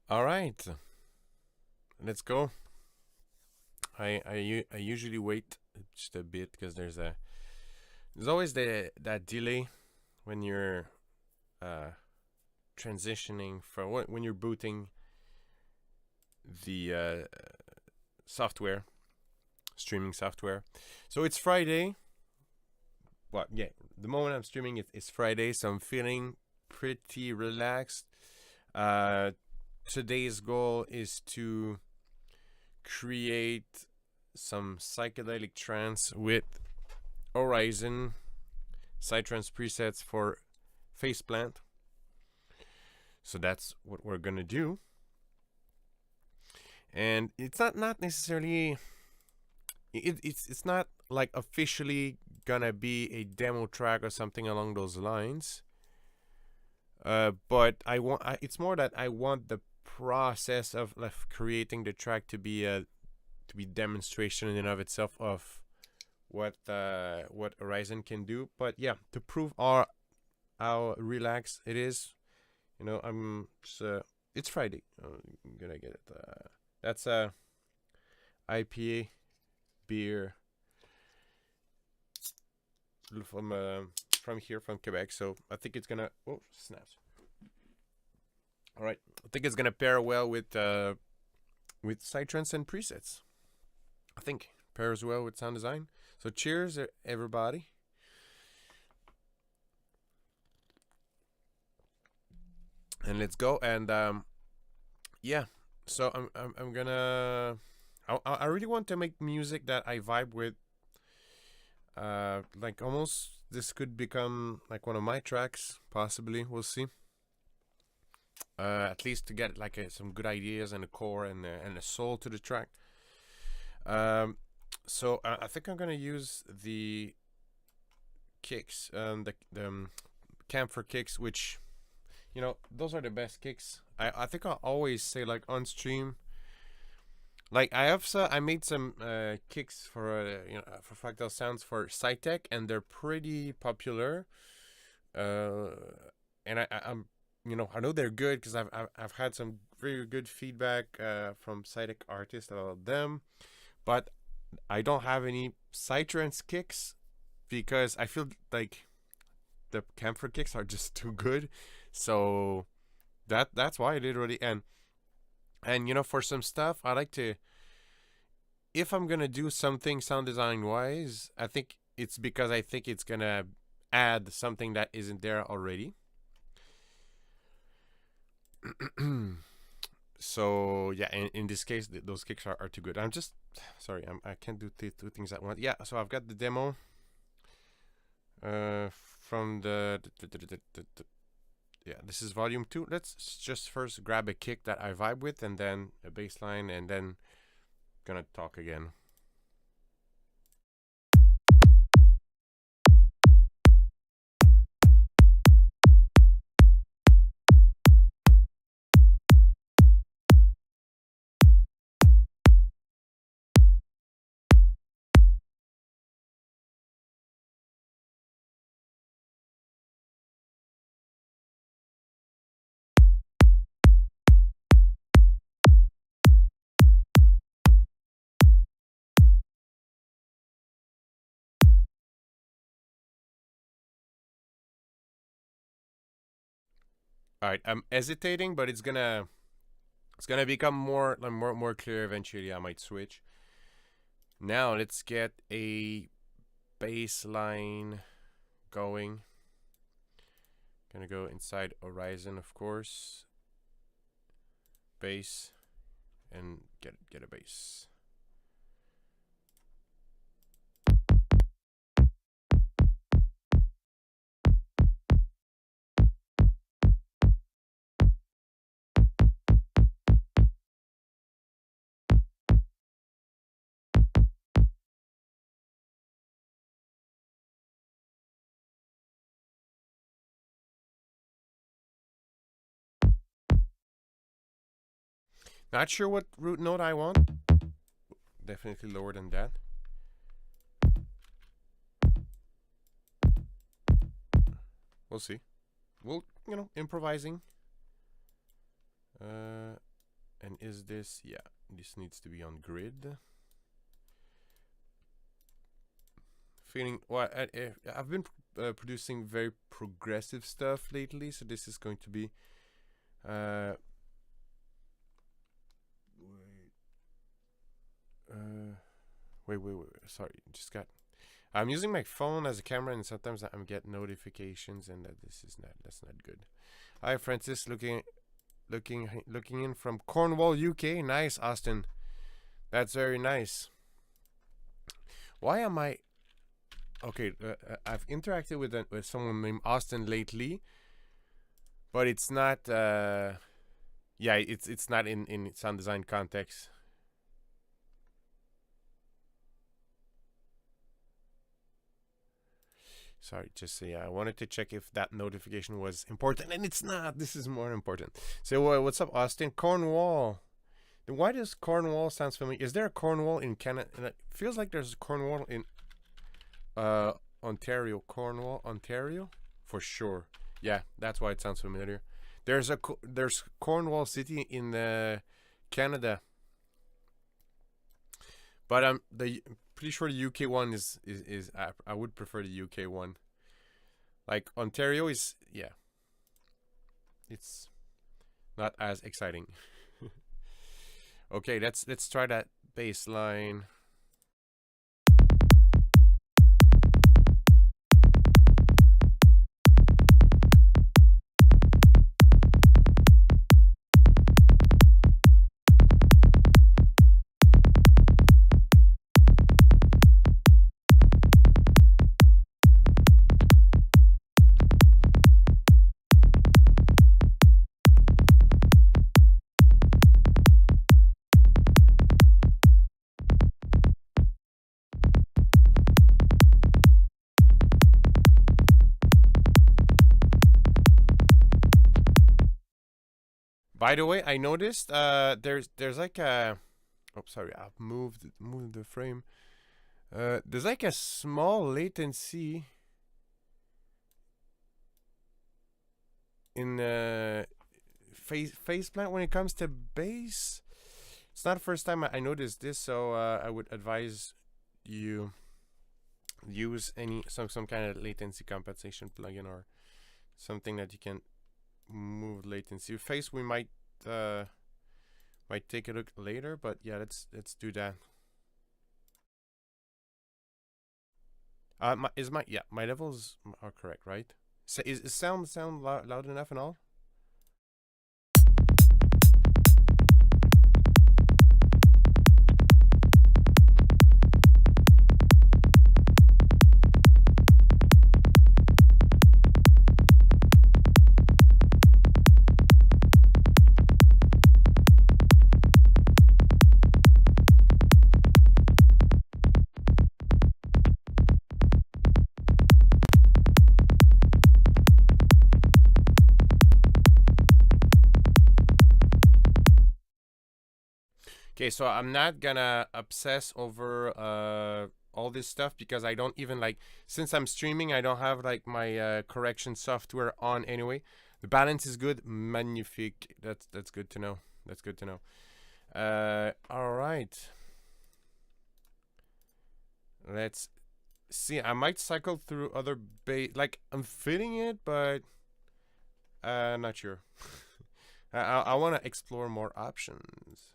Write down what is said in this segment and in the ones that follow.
All right, let's go. I usually wait just a bit because there's always that delay when you're uh, transitioning from when you're booting the software, streaming software. So it's Friday. Well, yeah, the moment I'm streaming it's Friday, so I'm feeling pretty relaxed. Uh, Today's goal is to create some psychedelic trance with Horizon Psytrance presets for Faceplant. So that's what we're gonna do. And it's not necessarily it's not like officially gonna be a demo track or something along those lines. But it's more that I want the process of creating the track to be a demonstration in and of itself of what Horizon can do. But yeah, to prove how relaxed it is, I'm just, it's Friday. I'm gonna get it. That's a IPA beer from here from Quebec. So I think it's gonna snaps. All right, I think it's gonna pair well with Psytrance and presets. I think pairs well with sound design. So cheers, everybody. And let's go. And yeah, so I'm gonna. I really want to make music that I vibe with. Like almost this could become like one of my tracks, possibly. We'll see. At least to get like some good ideas and a core and a soul to the track. So I think I'm gonna use the kicks, the camphor kicks, which those are the best kicks. I think I always say like on stream. Like I made some kicks for for Fractal Sounds for Cytec, and they're pretty popular. Uh, and I'm I know they're good because I've had some very good feedback from Cytec artists about them, but I don't have any Psytrance kicks because I feel like the camphor kicks are just too good. So that's why literally and for some stuff I like to, if I'm gonna do something sound design wise, I think it's because I think it's gonna add something that isn't there already. So yeah, in this case, those kicks are too good. I'm just sorry, I can't do two things at once. Yeah, so I've got the demo from yeah, this is volume 2. Let's just first grab a kick that I vibe with, and then a bass line, and then gonna talk again. All right, I'm hesitating, but it's gonna become more clear eventually. I might switch. Now let's get a bass line going. Gonna go inside Horizon, of course. Bass and get a bass. Not sure what root note I want. Definitely lower than that. We'll see. We'll improvising. And is this, yeah, this needs to be on grid. Feeling, well, I've been producing very progressive stuff lately, so this is going to be wait, sorry, just got, I'm using my phone as a camera, and sometimes I'm getting notifications, and that's not good. Hi Francis, looking in from Cornwall, UK. Nice, Austin. That's very nice. Why am I okay? I've interacted with someone named Austin lately, but it's not. Yeah, it's not in sound design context. Sorry, just I wanted to check if that notification was important, and it's not. This is more important. So, what's up, Austin? Cornwall. Why does Cornwall sounds familiar? Is there a Cornwall in Canada? It feels like there's a Cornwall in Ontario. Cornwall, Ontario, for sure. Yeah, that's why it sounds familiar. There's Cornwall City in Canada, but I'm pretty sure the UK one is I would prefer the UK one. Like Ontario is, yeah, it's not as exciting. Okay, let's try that bass line. By the way, I noticed there's like a, oh sorry, I've moved the frame. There's like a small latency in phase plant when it comes to bass. It's not the first time I noticed this, so I would advise you use some kind of latency compensation plugin or something that you can move latency. Phase we might take a look later, but yeah, let's do that. My levels are correct, right? So is sound loud enough and all? Okay, so I'm not gonna obsess over all this stuff because I don't even like, since I'm streaming, I don't have like my correction software on anyway. The balance is good, magnifique. That's good to know. That's good to know. All right. Let's see. I might cycle through other bass. Like I'm fitting it, but not sure. I want to explore more options.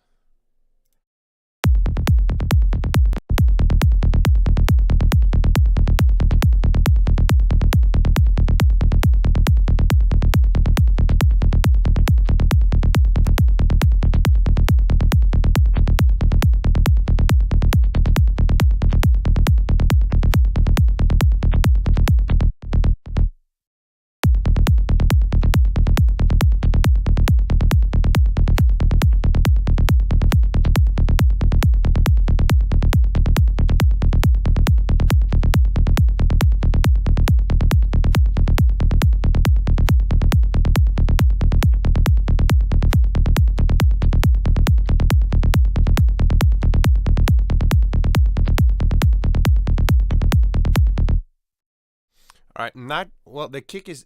All right, not well. The kick is,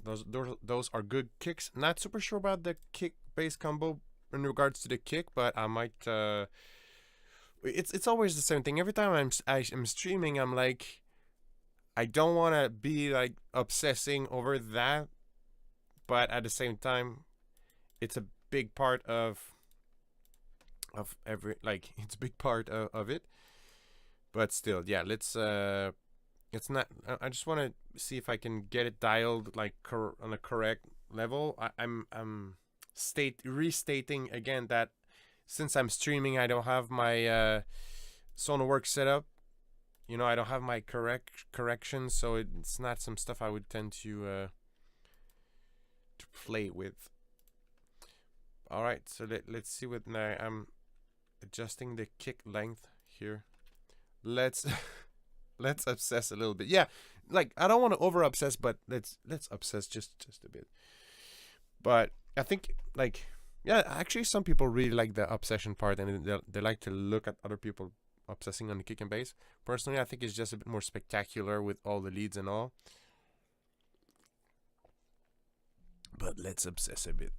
those are good kicks. Not super sure about the kick bass combo in regards to the kick, but I might. It's always the same thing. Every time I'm streaming, I'm like, I don't want to be like obsessing over that, but at the same time, it's a big part of every, like, it's a big part of it. But still, yeah, let's it's not. I just want to see if I can get it dialed like on a correct level. I'm restating again that since I'm streaming, I don't have my Sonarworks set up. You know, I don't have my corrections, so it's not some stuff I would tend to play with. All right, so let's see what now. I'm adjusting the kick length here. Let's let's obsess a little bit. Yeah, like I don't want to over obsess, but let's obsess just a bit. But I think, like, yeah, actually some people really like the obsession part, and they like to look at other people obsessing on the kick and bass. Personally, I think it's just a bit more spectacular with all the leads and all. But let's obsess a bit.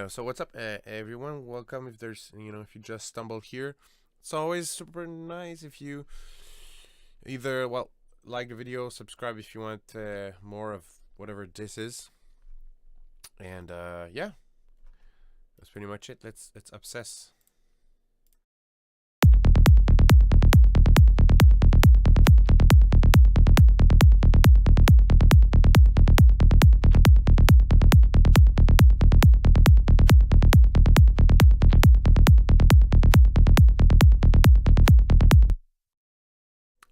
So what's up, everyone? Welcome. If there's, if you just stumbled here, it's always super nice if you either, well, like the video, subscribe if you want more of whatever this is, and yeah, that's pretty much it. Let's obsess.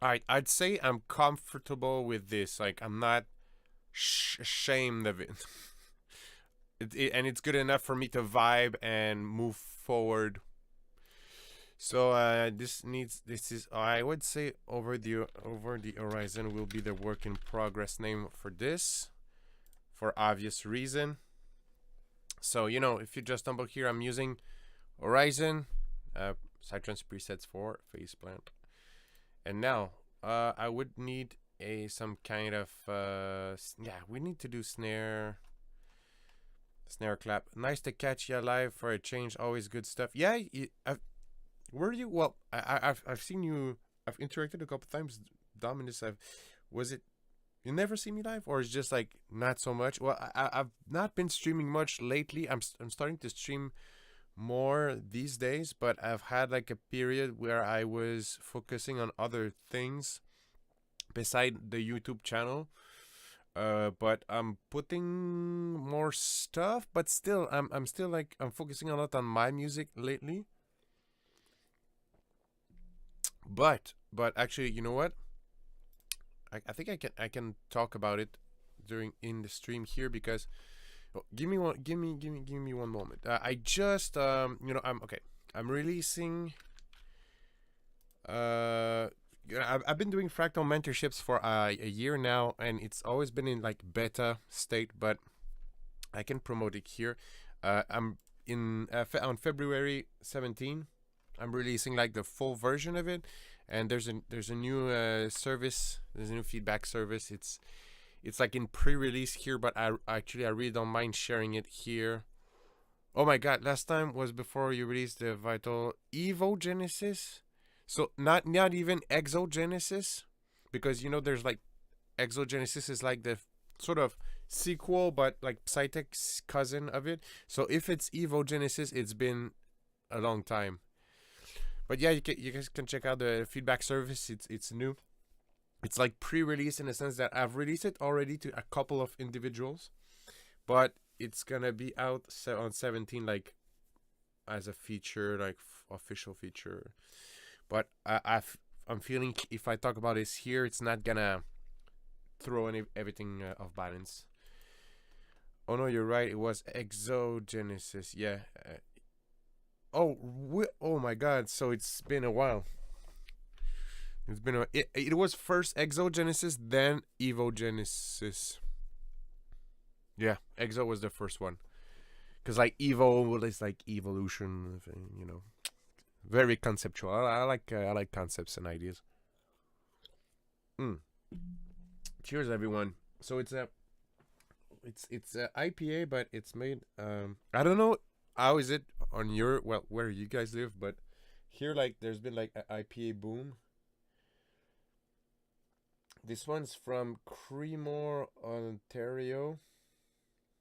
Alright, I'd say I'm comfortable with this. Like, I'm not ashamed of it. And it's good enough for me to vibe and move forward. So this is, I would say, over the horizon will be the work in progress name for this, for obvious reason. So if you just stumble here, I'm using Horizon, Psytrance presets for Faceplant. And now, I would need some kind of yeah, we need to do snare clap. Nice to catch you alive for a change. Always good stuff. Yeah, were you? Well, I've seen you. I've interacted a couple times. Dominus, was it? You never see me live, or it's just like not so much? Well, I've not been streaming much lately. I'm starting to stream more these days, but I've had like a period where I was focusing on other things beside the YouTube channel. But I'm putting more stuff, but still I'm still like I'm focusing a lot on my music lately. But actually, you know what? I think I can talk about it in the stream here, because give me one moment. I just I'm okay. I'm releasing. I've been doing fractal mentorships for a year now, and it's always been in like beta state, but I can promote it here. I'm in on February 17. I'm releasing like the full version of it, and there's a new service. There's a new feedback service. It's like in pre-release here, but I really don't mind sharing it here. Oh my god, last time was before you released the Vital Evo Genesis. So not even Exogenesis, because there's like Exogenesis is like the sort of sequel, but like Psytech's cousin of it. So if it's Evo Genesis, it's been a long time. But yeah, you guys can check out the feedback service. It's new. It's like pre-release in the sense that I've released it already to a couple of individuals, but it's gonna be out on 17, like as a feature, like official feature. But I'm feeling if I talk about this here, it's not gonna throw everything off balance. Oh no, you're right. It was Exogenesis. Yeah. Oh my God. So it's been a while. It's been it was first Exogenesis, then Evogenesis. Yeah, Exo was the first one. Because like Evo is like evolution, very conceptual. I like concepts and ideas. Cheers, everyone. So it's a IPA, but it's made. I don't know how is it on your, well, where you guys live? But here, like, there's been like an IPA boom. This one's from Creemore, Ontario.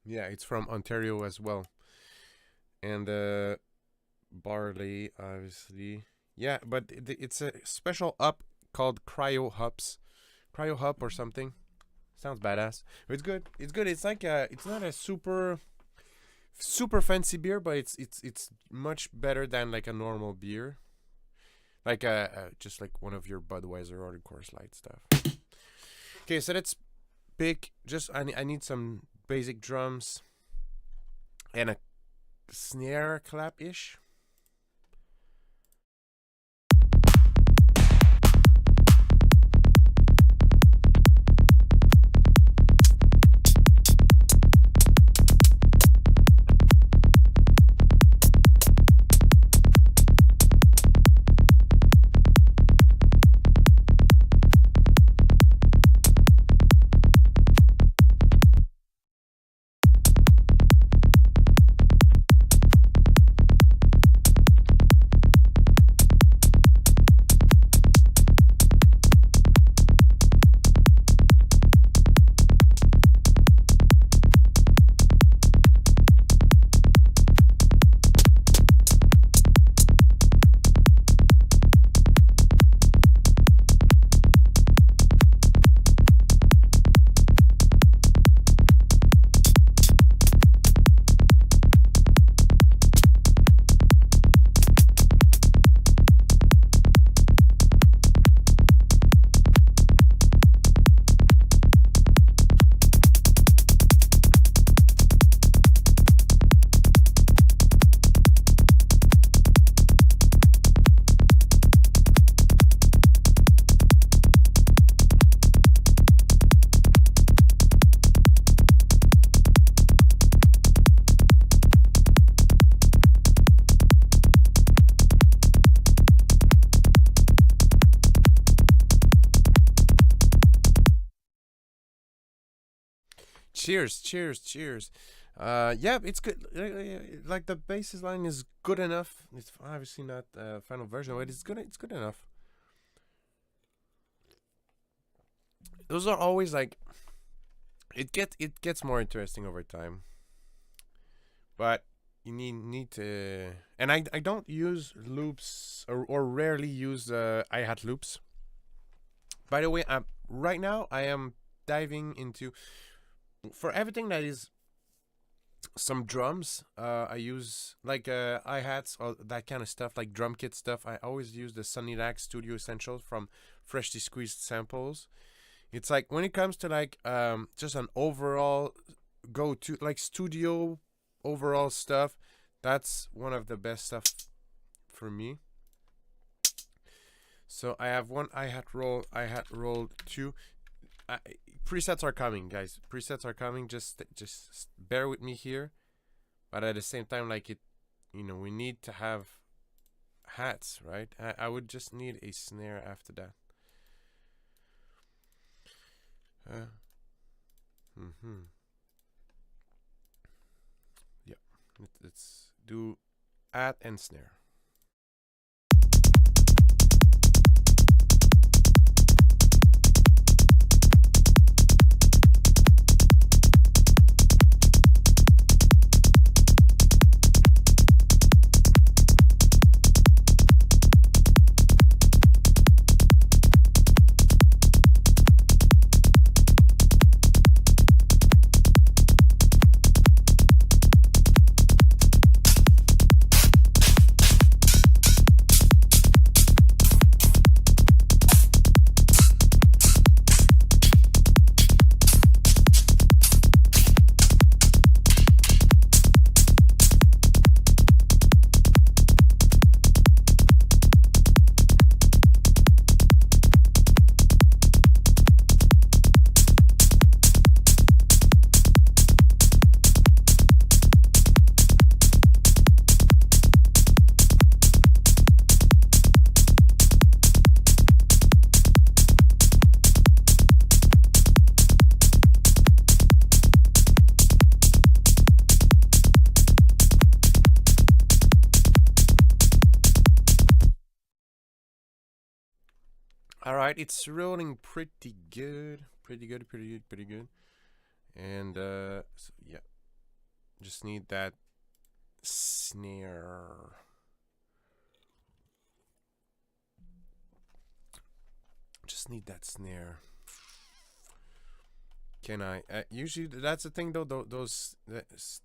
Yeah, it's from Ontario as well. And barley, obviously. Yeah, but it's a special up called Cryo Hop or something. Sounds badass. It's good. It's good. It's like it's not a super fancy beer, but it's much better than like a normal beer. Like just like one of your Budweiser or Coors Light stuff. Okay, so let's pick. Just I need some basic drums and a snare clap ish. Cheers, cheers, cheers. Yeah, it's good. Like the basis line is good enough. It's obviously not final version, but it's good. It's good enough. Those are always like it gets more interesting over time. But you need to, and I don't use loops or rarely use hi-hat loops. By the way, right now I am diving into, for everything that is some drums, I use like hi-hats or that kind of stuff, like drum kit stuff. I always use the Sonidac Studio Essentials from Freshly Squeezed Samples. It's like when it comes to like just an overall go to like studio overall stuff, that's one of the best stuff for me. So I have one hi-hat roll 2. Presets are coming, guys. Presets are coming. Just bear with me here. But at the same time, like we need to have hats, right? I would just need a snare after that. Yeah. Let's do hat and snare. Alright, it's rolling pretty good. Pretty good. And so yeah, just need that snare. Just need that snare. Can I? Usually that's the thing though. That's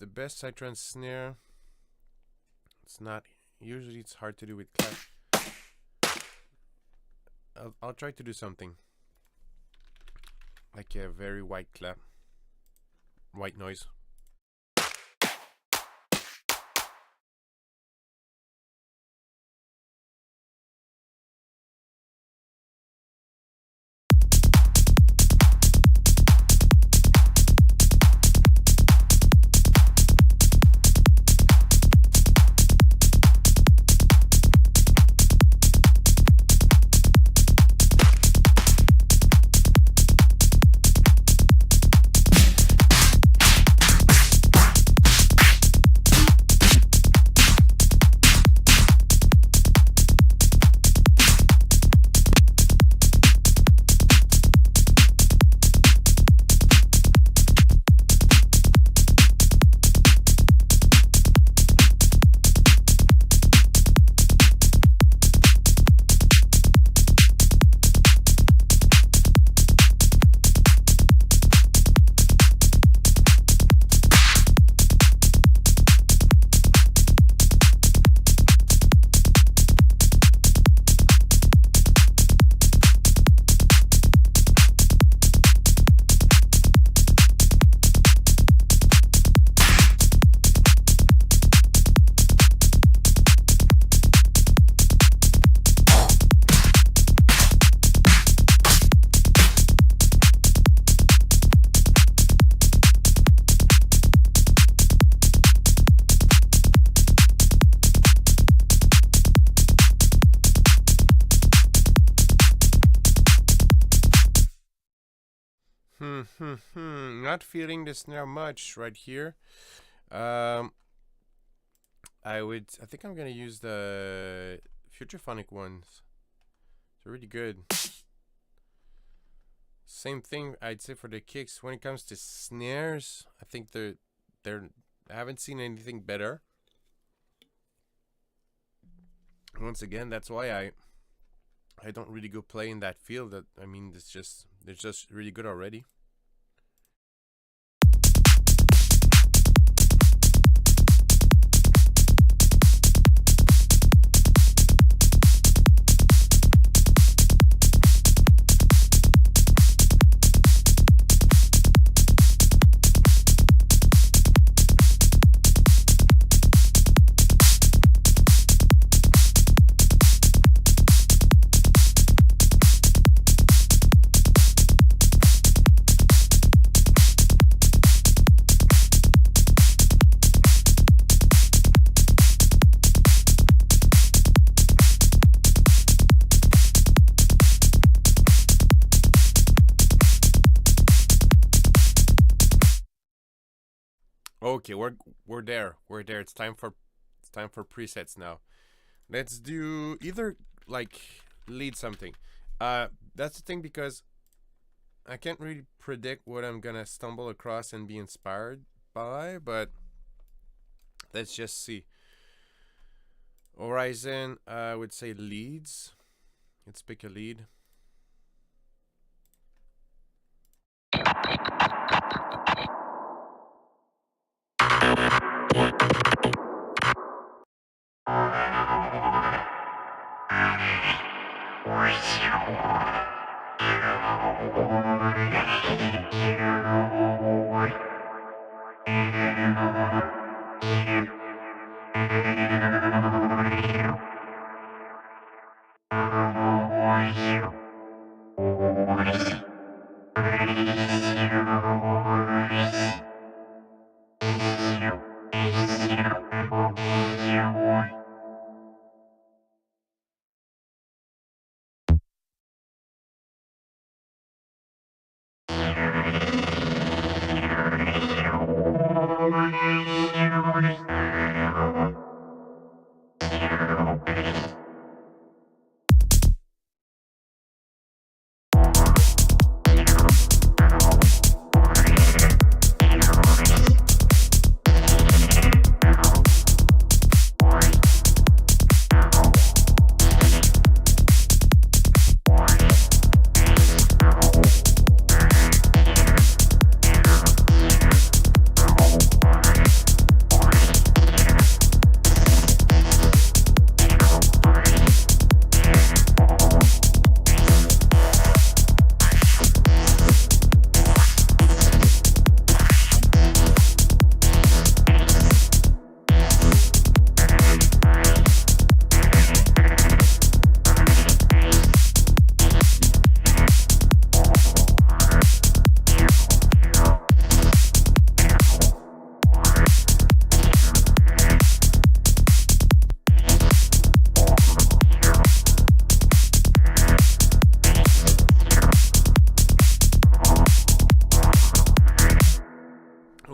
the best Psytrance snare. It's not. Usually it's hard to do with clap. I'll try to do something like a very white clap, white noise. Not feeling the snare much right here. I think I'm gonna use the Futurephonic ones. They're really good. Same thing I'd say for the kicks. When it comes to snares, I think I haven't seen anything better. Once again, that's why I don't really go play in that field. I mean, they're just really good already. Okay, we're there. We're there. It's time for presets now. Let's do either like lead something. That's the thing, because I can't really predict what I'm gonna stumble across and be inspired by, but let's just see. Horizon, I would say leads. Let's pick a lead.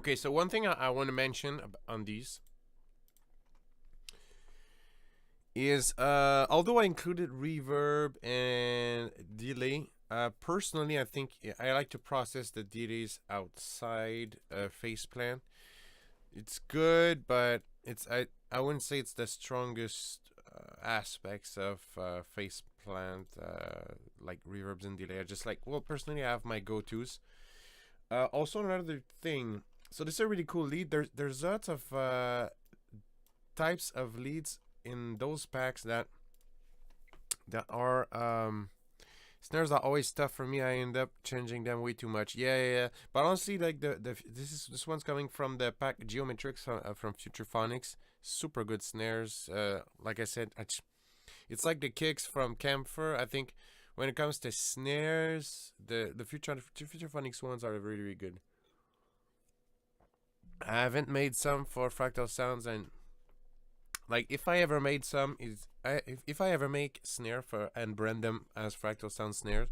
Okay, so one thing I want to mention on these is although I included reverb and delay, personally I think I like to process the delays outside phase plan. It's good, but I wouldn't say it's the strongest aspects of phase plant, like reverbs and delay. I just like, well, personally I have my go-tos. Also another thing, so this is a really cool lead. There's lots of types of leads in those packs that are snares are always tough for me. I end up changing them way too much. Yeah. But honestly, like this one's coming from the pack Geometrics from Future Phonics. Super good snares. Like I said, it's like the kicks from Camphor. I think when it comes to snares, the Future Phonics ones are really, really good. I haven't made some for Fractal Sounds, and like if I ever made some, if I ever make snare for and brand them as Fractal Sound snares,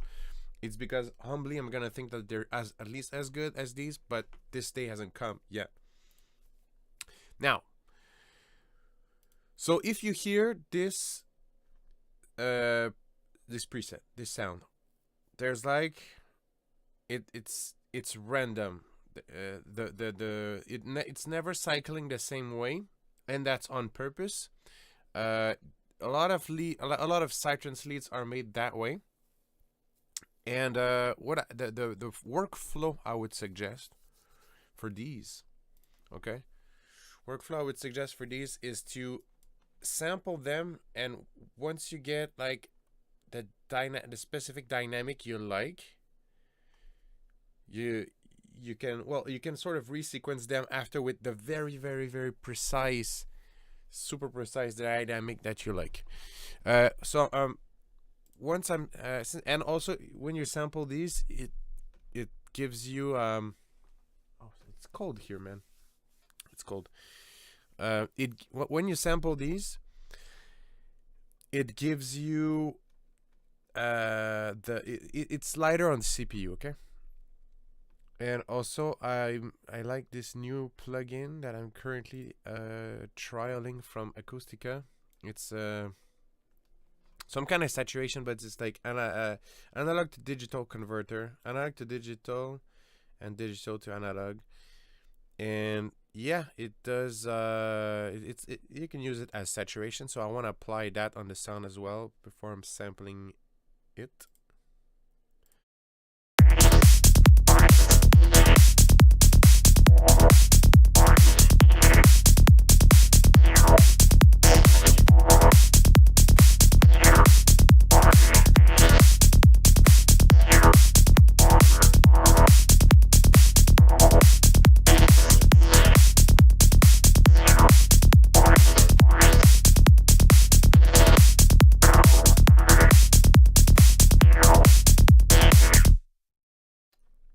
it's because humbly I'm gonna think that they're at least as good as these, but this day hasn't come yet. Now, so if you hear this this preset, this sound, there's like it's random. It's never cycling the same way, and that's on purpose. A lot of Psytrance leads are made that way. And what the workflow I would suggest for these, okay, workflow I would suggest for these is to sample them, and once you get like the specific dynamic you like, you can sort of resequence them after with the very, very, very precise, super precise dynamic that you like. Once I'm and also when you sample these, it gives you oh, it's cold here, man. It's cold. When you sample these, it gives you it's lighter on the CPU, okay? And also I like this new plugin that I'm currently trialing from Acoustica. It's some kind of saturation, but it's like analog to digital converter, analog to digital, and digital to analog. And yeah, it does. You can use it as saturation. So I want to apply that on the sound as well before I'm sampling it.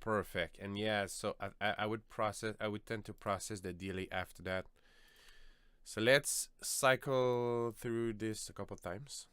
Perfect. And yeah, so I would tend to process the delay after that. So let's cycle through this a couple times.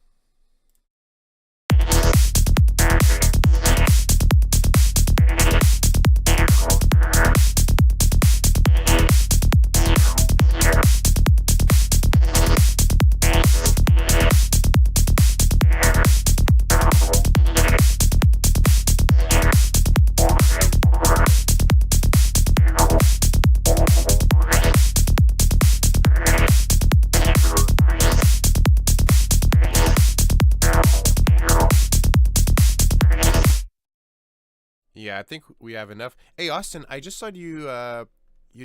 Yeah, I think we have enough. Hey, Austin, I just saw you. I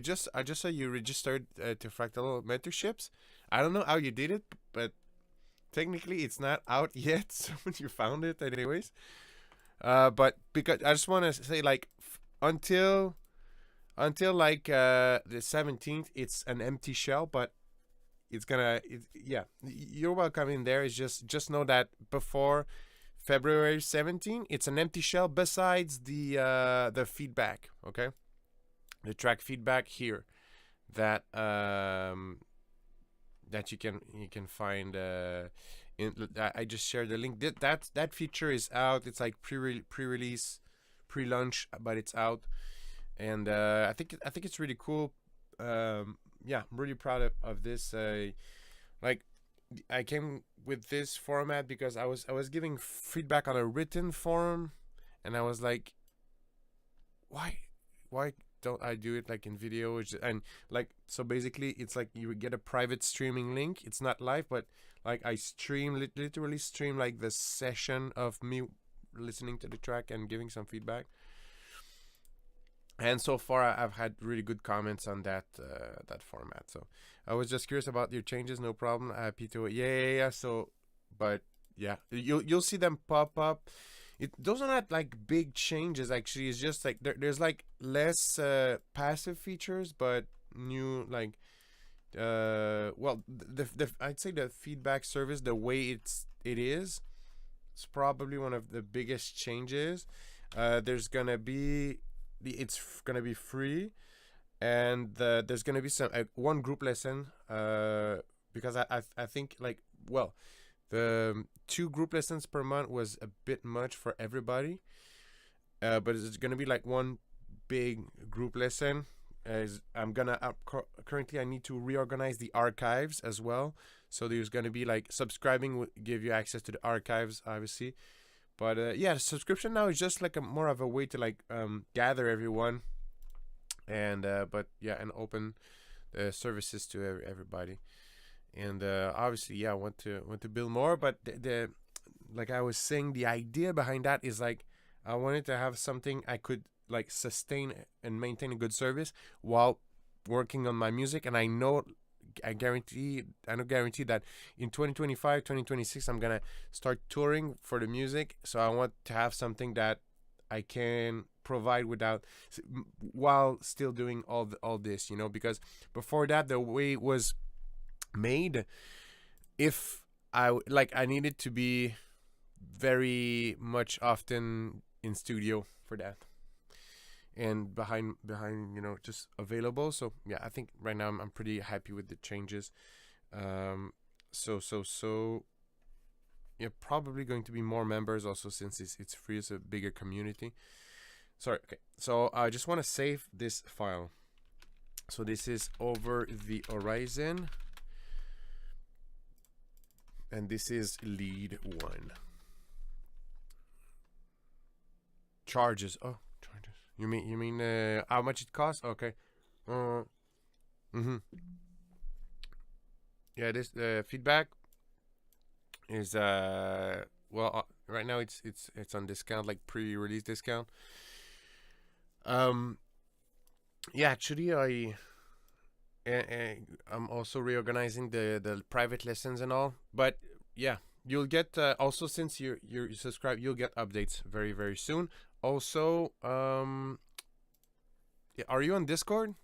just saw you registered to Fractal Mentorships. I don't know how you did it, but technically it's not out yet. So you found it, anyways. But because I just want to say, like, until like the 17th, it's an empty shell. But it's gonna. Yeah, you're welcome in there. It's just know that before February 17, it's an empty shell besides the feedback, okay? The track feedback here that that you can find I just shared the link. That feature is out. It's like pre-release, pre-launch, but it's out. and I think it's really cool. Yeah, I'm really proud of this. Like I came with this format because I was giving feedback on a written form, and I was like, why don't I do it like in video? And like, so basically it's like you would get a private streaming link. It's not live, but like I literally stream like the session of me listening to the track and giving some feedback. And so far I've had really good comments on that that format. So I was just curious about your changes. No problem. Happy to it. Yeah. So, but yeah, you'll see them pop up. Those are not like big changes actually. It's just like there's like less passive features, but new like well, the I'd say the feedback service, the way it's probably one of the biggest changes. There's gonna be it's gonna be free, and there's gonna be some one group lesson because I think like, well, the 2 group lessons per month was a bit much for everybody, but it's gonna be like one big group lesson. As I'm gonna currently I need to reorganize the archives as well, so there's gonna be like subscribing will give you access to the archives, obviously. But yeah, the subscription now is just like a more of a way to like gather everyone, and but yeah, and open the services to everybody. And obviously, yeah, I want to build more. But the like I was saying, the idea behind that is like I wanted to have something I could like sustain and maintain a good service while working on my music. And I guarantee that in 2025 2026 I'm gonna start touring for the music, so I want to have something that I can provide while still doing all this, because before that, the way it was made, if I needed to be very much often in studio for that, and behind just available. So yeah, I think right now I'm pretty happy with the changes. So yeah, probably going to be more members also, since it's free. It's a bigger community. Sorry. Okay, so I just want to save this file. So this is Over the Horizon, and this is lead 1. Charges. Oh, charges. You mean how much it costs? Okay. Yeah, this feedback is well, right now it's on discount, like pre-release discount. Yeah, actually I'm also reorganizing the private lessons and all, but yeah, you'll get also, since you're subscribed, you'll get updates very, very soon. Also, yeah, are you on Discord?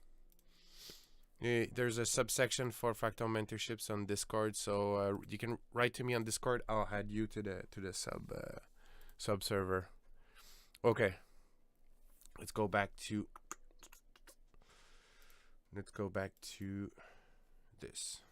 There's a subsection for Fractal Mentorships on Discord, so you can write to me on Discord. I'll add you to the sub server. Okay, let's go back to this.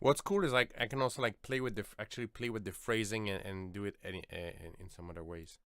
What's cool is like I can also like play with the phrasing and do it in some other ways.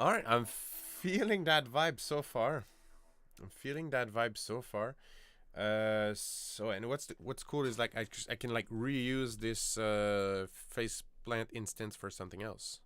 All right, I'm feeling that vibe so far. So and what's cool is like I can like reuse this face plant instance for something else.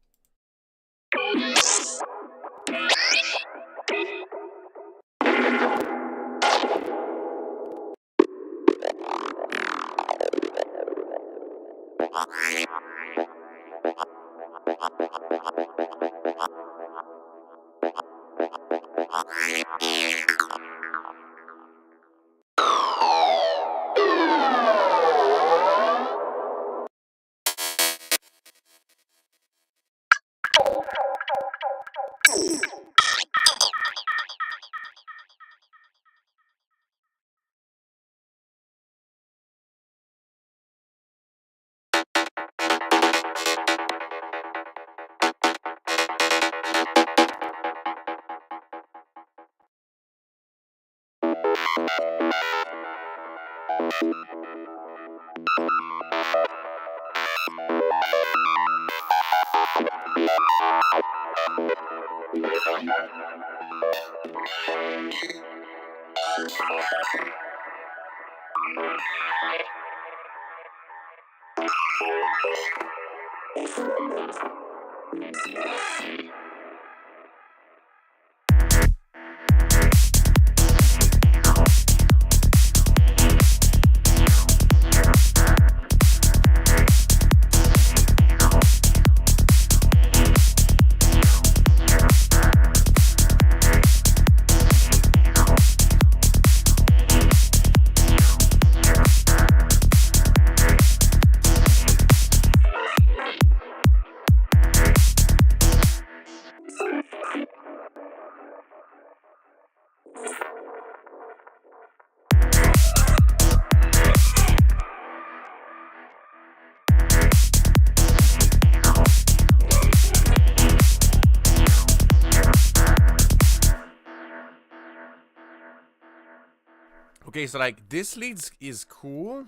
Okay, so like this lead is cool,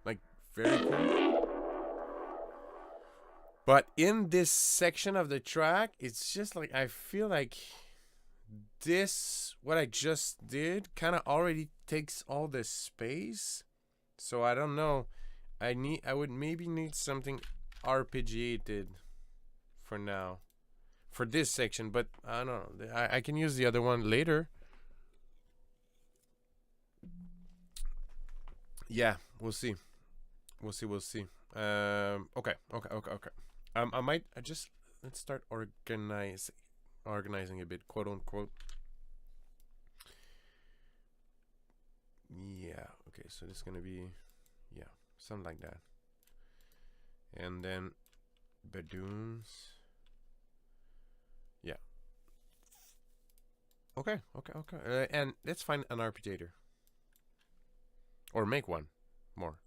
like very cool. But in this section of the track, it's just like I feel like this, what I just did, kind of already takes all the space. So I don't know. I would maybe need something arpeggiated for now, for this section. But I don't know. I can use the other one later. Yeah, we'll see. We'll see. Okay. I might let's start organizing a bit, quote unquote. Yeah. Okay. So this is gonna be, yeah, something like that. And then badoons. Yeah. Okay. And let's find an arpeggiator. Or make one more.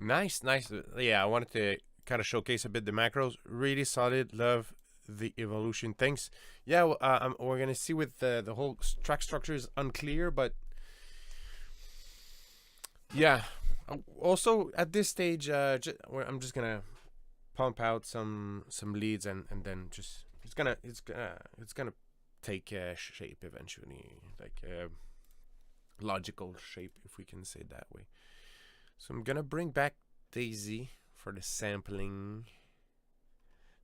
Nice, nice. Yeah, I wanted to kind of showcase a bit the macros. Really solid. Love the evolution. Thanks. Yeah, well, we're gonna see with the whole track structure is unclear, but yeah. Also, at this stage, I'm just gonna pump out some leads and then just it's gonna take shape eventually, like logical shape, if we can say it that way. So I'm gonna bring back Daisy for the sampling.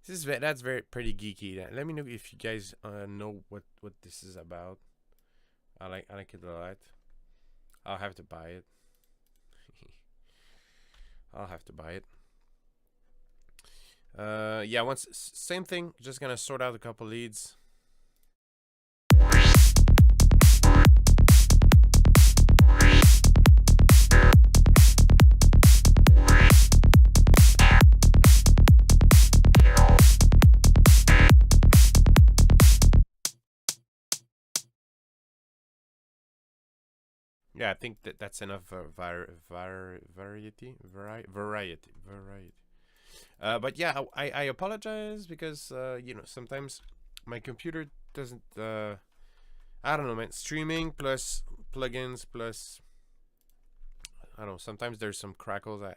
That's very pretty geeky. Let me know if you guys know what this is about. I like it a lot. I'll have to buy it. I'll have to buy it. Yeah, once same thing. Just gonna sort out a couple leads. Yeah, I think that's enough variety. But yeah, I apologize because sometimes my computer doesn't. I don't know, man. Streaming plus plugins plus I don't know. Sometimes there's some crackles. I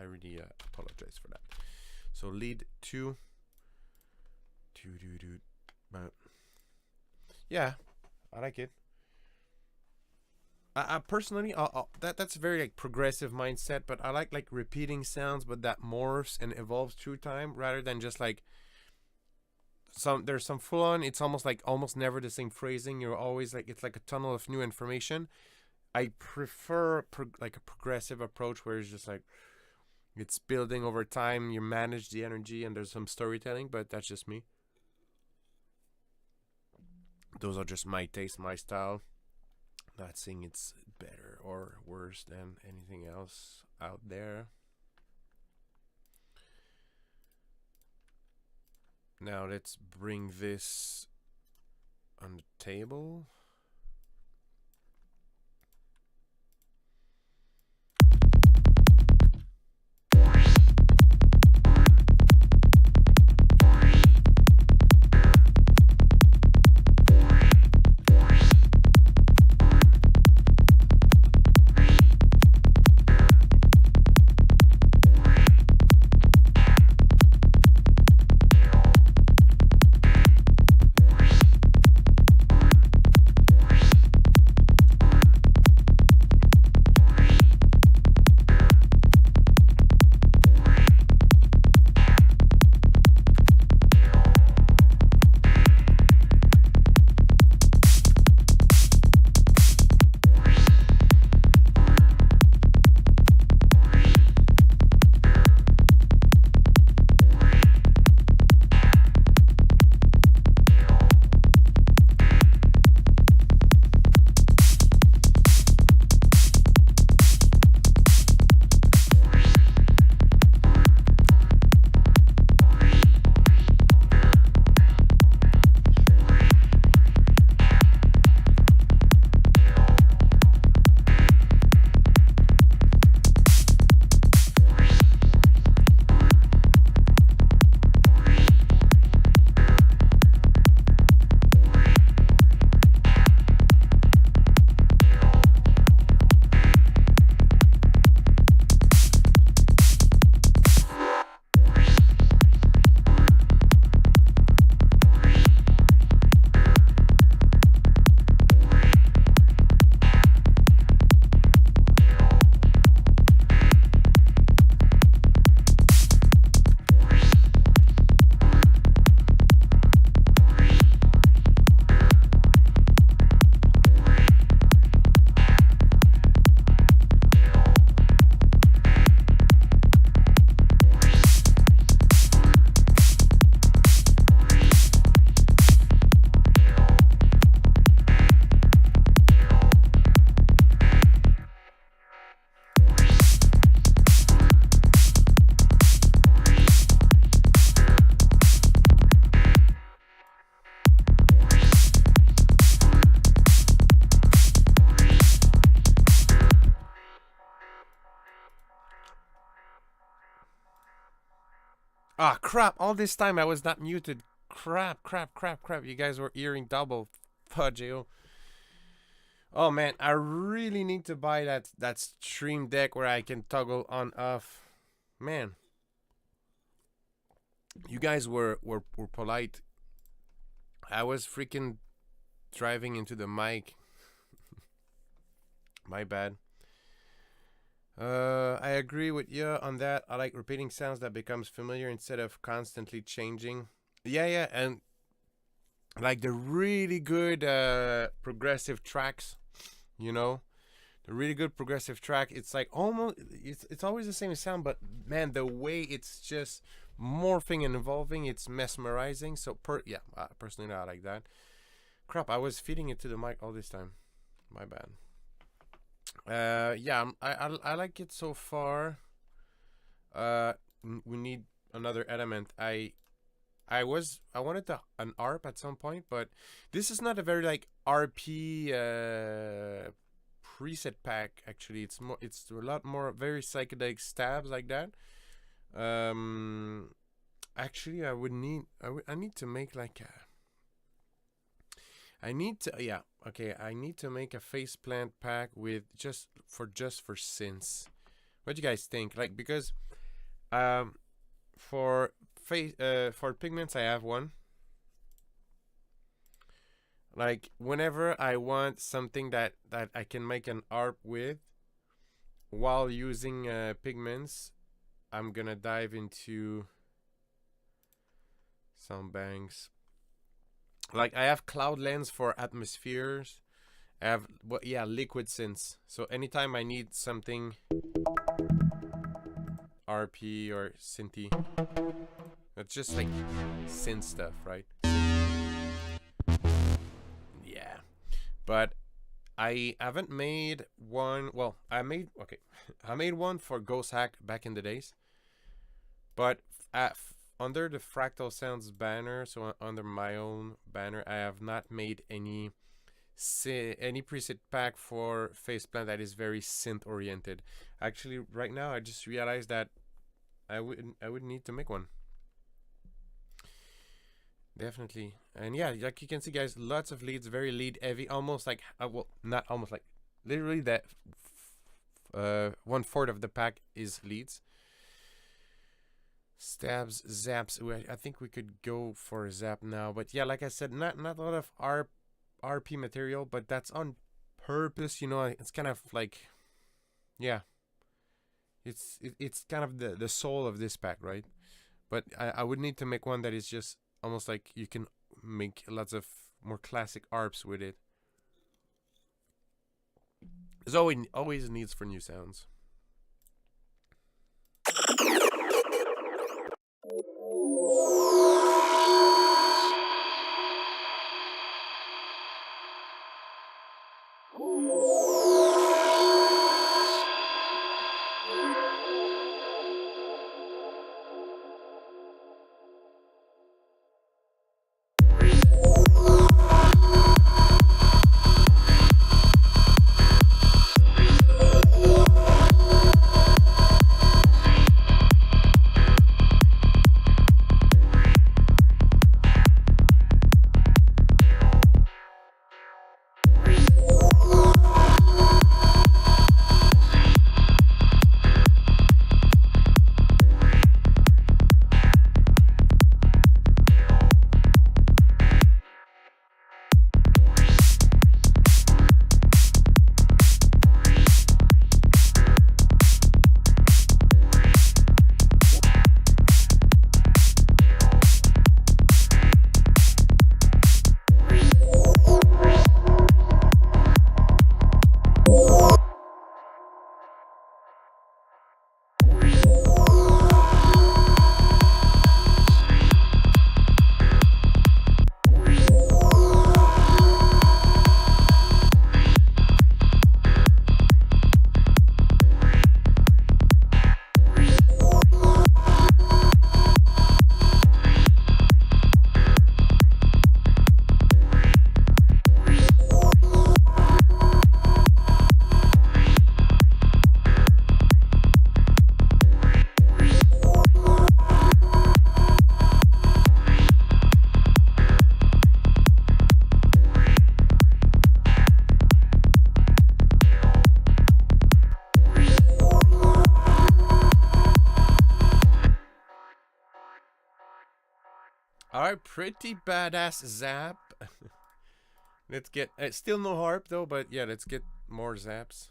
really apologize for that. So lead 2. But yeah, I like it. I personally, that's very like progressive mindset, but I like repeating sounds, but that morphs and evolves through time rather than just like there's some full on. It's almost never the same phrasing. You're always like it's like a tunnel of new information. I prefer like a progressive approach where it's just like it's building over time. You manage the energy and there's some storytelling, but that's just me. Those are just my taste, my style. Not saying it's better or worse than anything else out there. Now let's bring this on the table. Ah, crap. All this time I was not muted. Crap. You guys were hearing double. Fudge. Oh, man. I really need to buy that stream deck where I can toggle on off. Man. You guys were polite. I was freaking driving into the mic. My bad. I agree with you on that. I like repeating sounds that becomes familiar instead of constantly changing. Yeah, and like the really good progressive tracks, you know, the really good progressive track. It's like almost it's always the same sound, but man, the way it's just morphing and evolving, it's mesmerizing. So personally, I like that. Crap, I was feeding it to the mic all this time. My bad. Yeah, I like it so far. We need another element. I wanted an ARP at some point, but this is not a very like RP preset pack. Actually, it's a lot more very psychedelic stabs like that. Actually, I need to make like a. I need to make a faceplant pack with just for synths. What do you guys think? Like, because for pigments I have one. Like whenever I want something that I can make an ARP with while using pigments, I'm gonna dive into some banks. Like I have cloud lens for atmospheres. I have liquid synths. So anytime I need something RP or synthy, it's just like synth stuff, right? Yeah, but I haven't made one. Well, I made one for Ghost Hack back in the days, but under the Fractal Sounds banner, so under my own banner, I have not made any preset pack for faceplant that is very synth oriented. Actually, right now I just realized that I would need to make one. Definitely. And yeah, like you can see, guys, lots of leads, very lead heavy, almost like well, not almost, like literally that 1/4 of the pack is leads. Stabs, zaps. I think we could go for a zap now, but yeah, like I said, not a lot of RP material, but that's on purpose. You know, it's kind of like, yeah, it's kind of the soul of this pack, right? But I would need to make one that is just almost like you can make lots of more classic ARPs with it. There's always needs for new sounds. Alright, pretty badass zap. Let's get still no harp though, but yeah, let's get more zaps.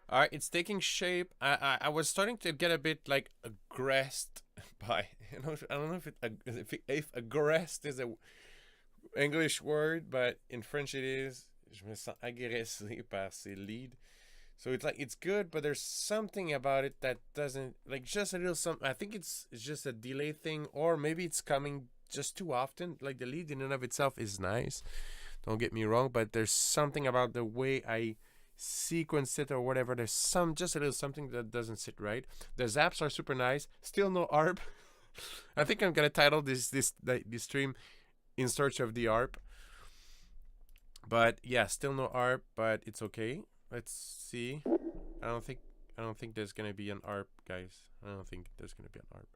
All right, it's taking shape. I was starting to get a bit like aggressed by. I don't know if aggressed is a English word, but in French it is. Je me sens agressé par ces leads. So it's like it's good, but there's something about it that doesn't like just a little something. I think it's just a delay thing, or maybe it's coming just too often. Like the lead in and of itself is nice. Don't get me wrong, but there's something about the way I sequence it or whatever. There's just a little something that doesn't sit right. The zaps are super nice. Still no ARP. I think I'm gonna title this stream "In Search of the ARP." But yeah, still no ARP, but it's okay. Let's see. I don't think there's gonna be an ARP, guys. I don't think there's gonna be an ARP.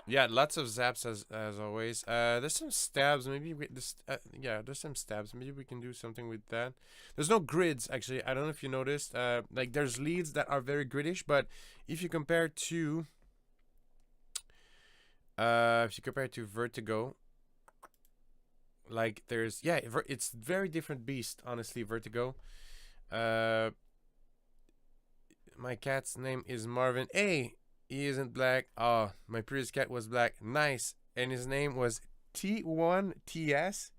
Yeah, lots of zaps as always. There's some stabs. Maybe this. Yeah, there's some stabs. Maybe we can do something with that. There's no grids actually. I don't know if you noticed. Like there's leads that are very gridish, but if you compare to Vertigo, like there's it's very different beast. Honestly, Vertigo. My cat's name is Marvin. Hey. He isn't black. Oh, my previous cat was black. Nice. And his name was T1TS.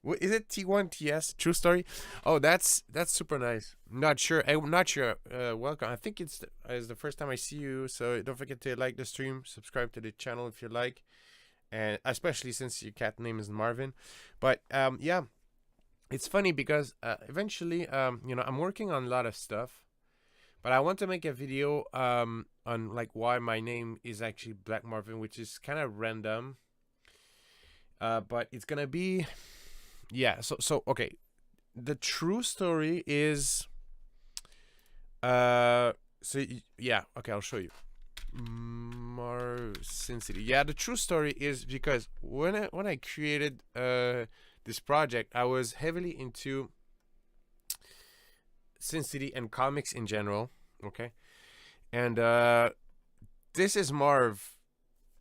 What is it? T1TS? True story? Oh, that's super nice. Not sure. I'm not sure. Welcome. I think it's the first time I see you. So don't forget to like the stream, subscribe to the channel if you like, and especially since your cat name is Marvin. But yeah, it's funny because eventually, I'm working on a lot of stuff. But I want to make a video on like why my name is actually Black Marvin, which is kind of random. But it's gonna be, yeah. So okay, the true story is, yeah. Okay, I'll show you. Sin City. Yeah, the true story is because when I created this project, I was heavily into Sin City and comics in general, okay? And this is Marv.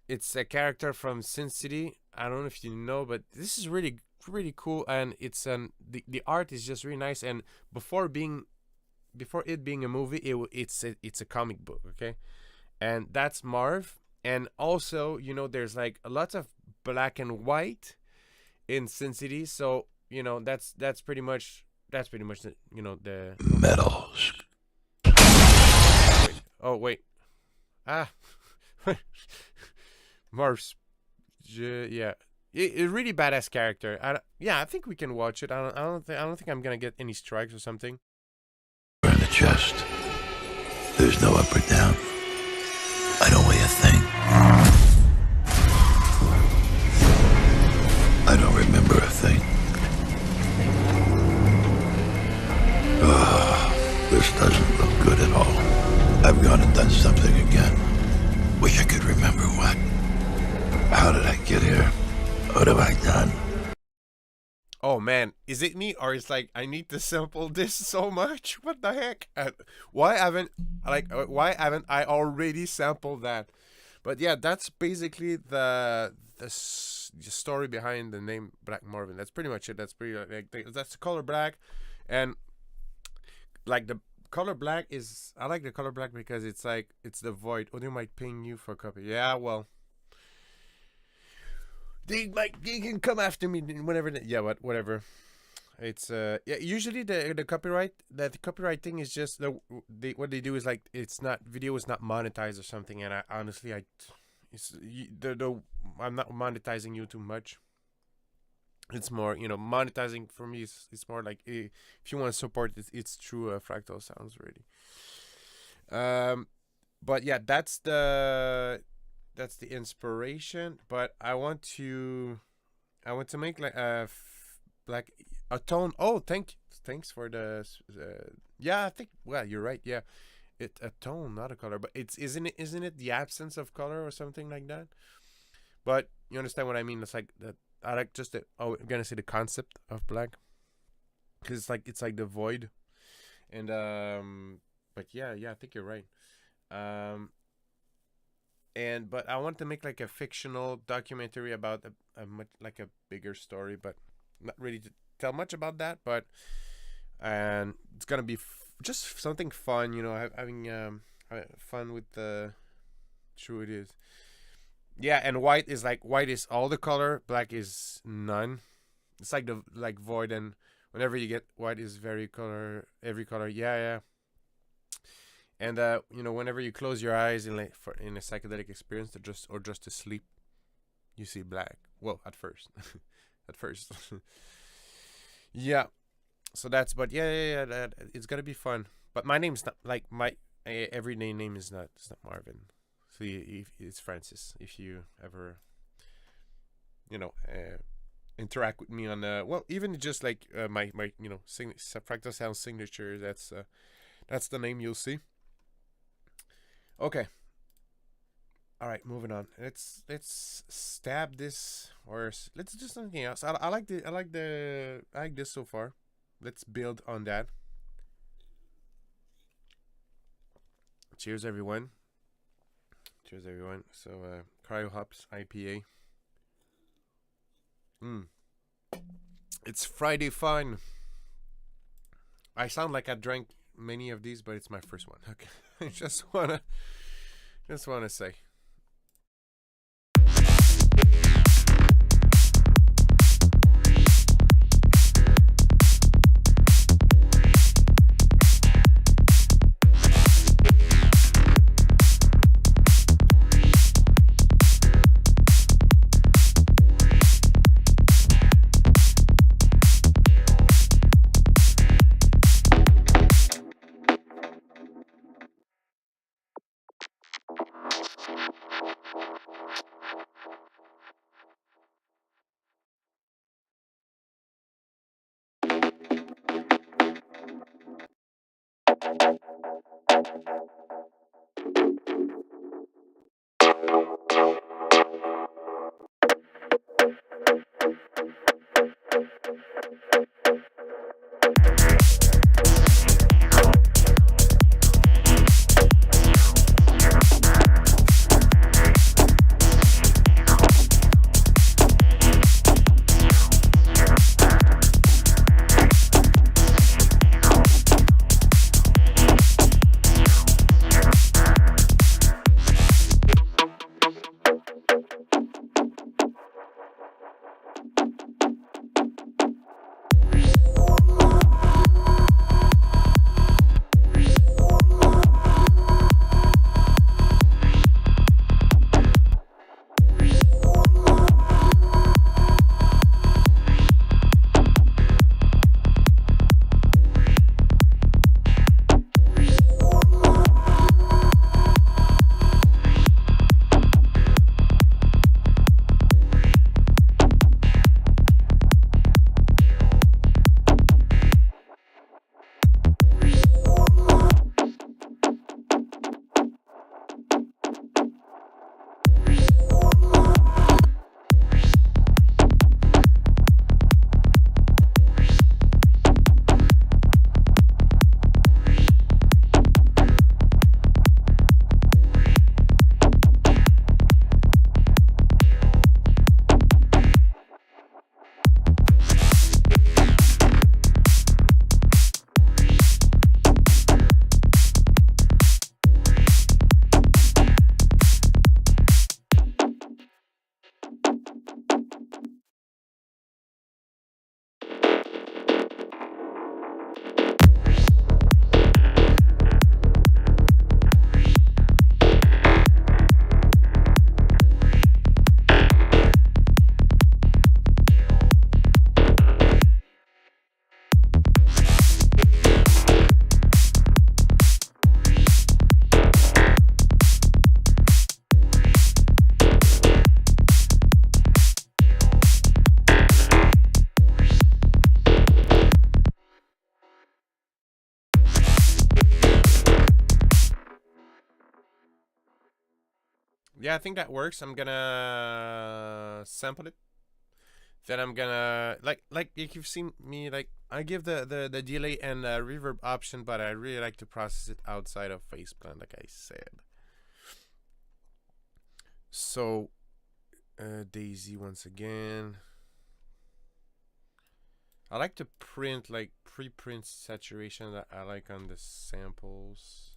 It's a character from Sin City. I don't know if you know, but this is really cool, and it's the art is just really nice. And before it being a movie, it's a comic book, okay? And that's Marv. And also, there's like a lot of black and white in Sin City, so that's pretty much the, the metals. Wait. Marv's, yeah, a really badass character. I think we can watch it. I don't think I'm gonna get any strikes or something. In the chest, there's no up or down. I don't weigh a thing. I don't remember a thing. This doesn't look good at all. I've gone and done something again. Wish I could remember what. How did I get here? What have I done? Oh man, is it me or it's like I need to sample this so much? What the heck? Why haven't I already sampled that? But yeah, that's basically the story behind the name Black Marvin. That's pretty much it. That's pretty that's the color black, and like the color black is, I like the color black because it's like it's the void. Or they might ping you for a copy. Yeah, well, they can come after me whenever whatever. It's usually the copyright thing is just what they do is like video is not monetized or something, and I honestly I'm not monetizing you too much. It's more, monetizing for me it's more like if you want to support it, it's through Fractal Sounds really. But yeah, that's the inspiration. But I want to make like a tone. Oh, thanks for the yeah, I think, well, you're right. Yeah, a tone, not a color. But isn't it the absence of color or something like that? But you understand what I mean? It's like that. I like just I'm gonna say the concept of black, because it's like the void, and but yeah, I think you're right. But I want to make like a fictional documentary about a much like a bigger story, but not really to tell much about that. But and it's gonna be just something fun, having fun with the. True, it is. Yeah, and white is all the color, black is none. It's like the void, and whenever you get white is every color. Yeah. And you know, whenever you close your eyes in like in a psychedelic experience, or just to sleep, you see black. Well, at first, at first, yeah. So that's, but yeah. It's gonna be fun. But my name's not like my everyday name is not. It's not Marvin. So it's Francis. If you ever, you know, interact with me on well, even just like my you know fractal sound signature. That's the name you'll see. Okay. All right, moving on. Let's stab this, or let's do something else. I like I like this so far. Let's build on that. Cheers, everyone. Cheers, everyone. So, Cryo Hops IPA. It's Friday fun. I sound like I drank many of these, but it's my first one. Okay, I just wanna say. Yeah, I think that works. I'm gonna sample it. Then I'm gonna like if you've seen me, like I give the delay and reverb option, but I really like to process it outside of Faceplant, like I said. So Daisy once again. I like to print like pre-print saturation that I like on the samples.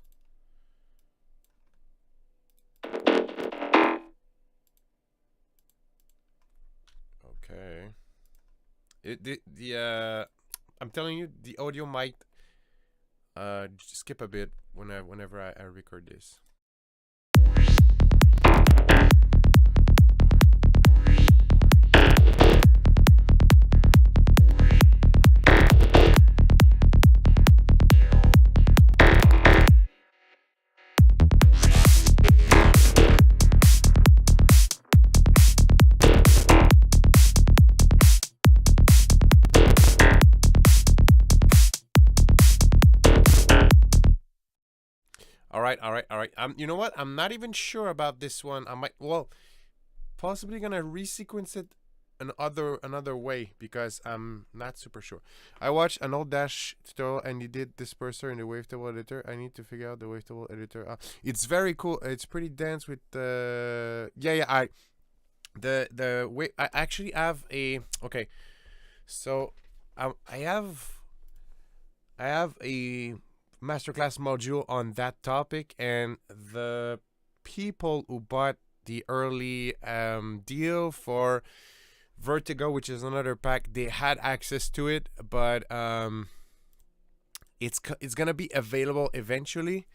Okay. I'm telling you, the audio might just skip a bit whenever I record this. All right. You know what? I'm not even sure about this one. I might, well, possibly gonna resequence it another way because I'm not super sure. I watched an old Dash tutorial and he did disperser in the wavetable editor. I need to figure out the wavetable editor. It's very cool. It's pretty dense with the the way I actually have a okay. So I have a masterclass module on that topic, and the people who bought the early deal for Vertigo, which is another pack, they had access to it, but it's gonna be available eventually.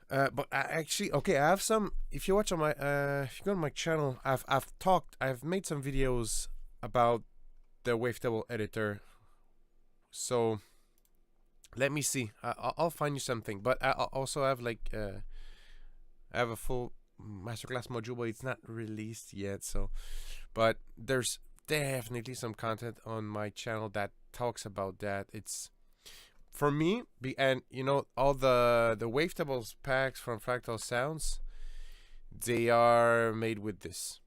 But I actually, okay, I have some. If you watch on my if you go on my channel, I've made some videos about the wavetable editor. So let me see. I'll find you something. But I also have like I have a full masterclass module, but it's not released yet. So, but there's definitely some content on my channel that talks about that. It's for me, and you know, all the wavetables packs from Fractal Sounds, they are made with this.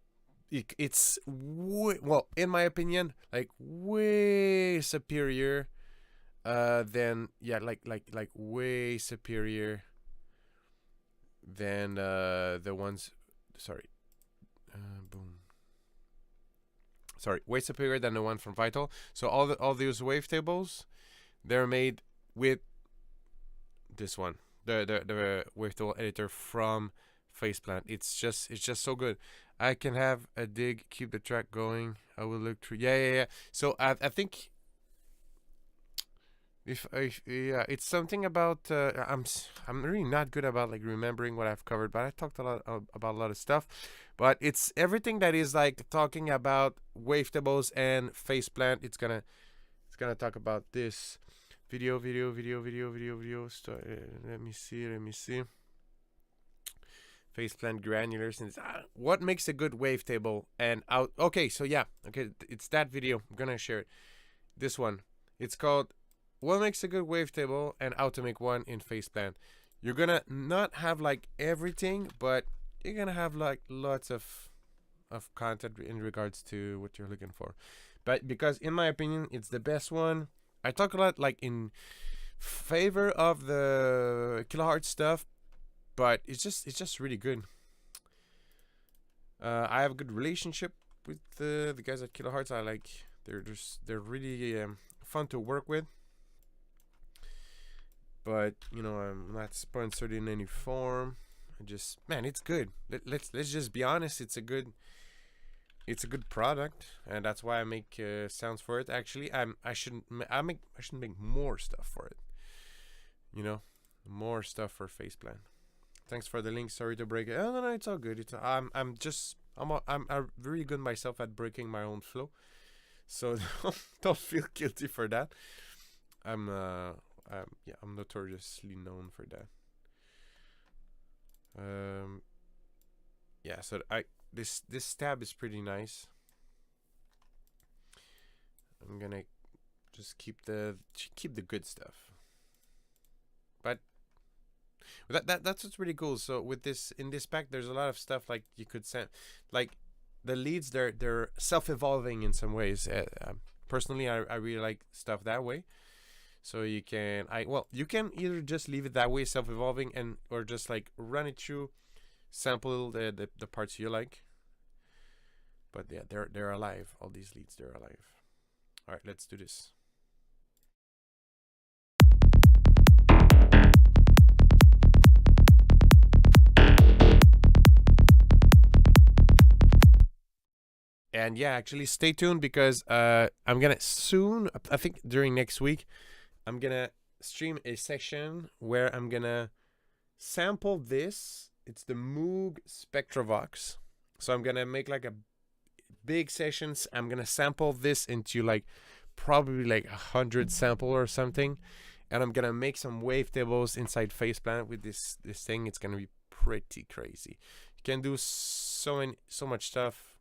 It's well, in my opinion, like way superior then yeah, like way superior than the ones, sorry, boom, sorry, way superior than the one from Vital. So all these wavetables, they're made with this one, the wavetable editor from Faceplant. It's just so good. I can have a dig, keep the track going. I will look through. Yeah. So I think yeah, it's something about I'm really not good about like remembering what I've covered, but I talked a lot about a lot of stuff. But it's everything that is like talking about wavetables and Faceplant. It's gonna talk about this video. Let me see. Faceplant granulars and what makes a good wavetable and out. Okay, so yeah, okay, it's that video. I'm gonna share it. This one. It's called What Makes a Good Wavetable and How to Make One in Faceplant. You're gonna not have like everything, but you're gonna have like lots of content in regards to what you're looking for. But because in my opinion, it's the best one. I talk a lot like in favor of the kilohertz stuff, but it's just really good. I have a good relationship with the guys at Kilohertz. I like they're really fun to work with. But you know, I'm not sponsored in any form. I just, man, it's good. Let's just be honest. It's a good product, and that's why I make sounds for it. Actually, I shouldn't make more stuff for it. You know, more stuff for Faceplant. Thanks for the link. Sorry to break it. Oh, no, it's all good. I'm really good myself at breaking my own flow, so don't feel guilty for that. I'm notoriously known for that. Yeah. So this tab is pretty nice. I'm gonna just keep the good stuff. But that's what's really cool. So with this, in this pack, there's a lot of stuff like you could send, like the leads. They're self-evolving in some ways. Personally, I really like stuff that way. So you can you can either just leave it that way, self-evolving, and or just like run it through, sample the parts you like. But yeah, they're alive. All these leads, they're alive. All right, let's do this. And yeah, actually stay tuned because I'm gonna soon, I think during next week, I'm gonna stream a session where I'm gonna sample this. It's the Moog Spectravox. So I'm gonna make like a big sessions. I'm gonna sample this into like probably like 100 sample or something, and I'm gonna make some wavetables inside Faceplant with this thing. It's gonna be pretty crazy. You can do so much stuff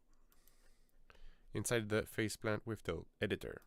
inside the Faceplant wavetable editor.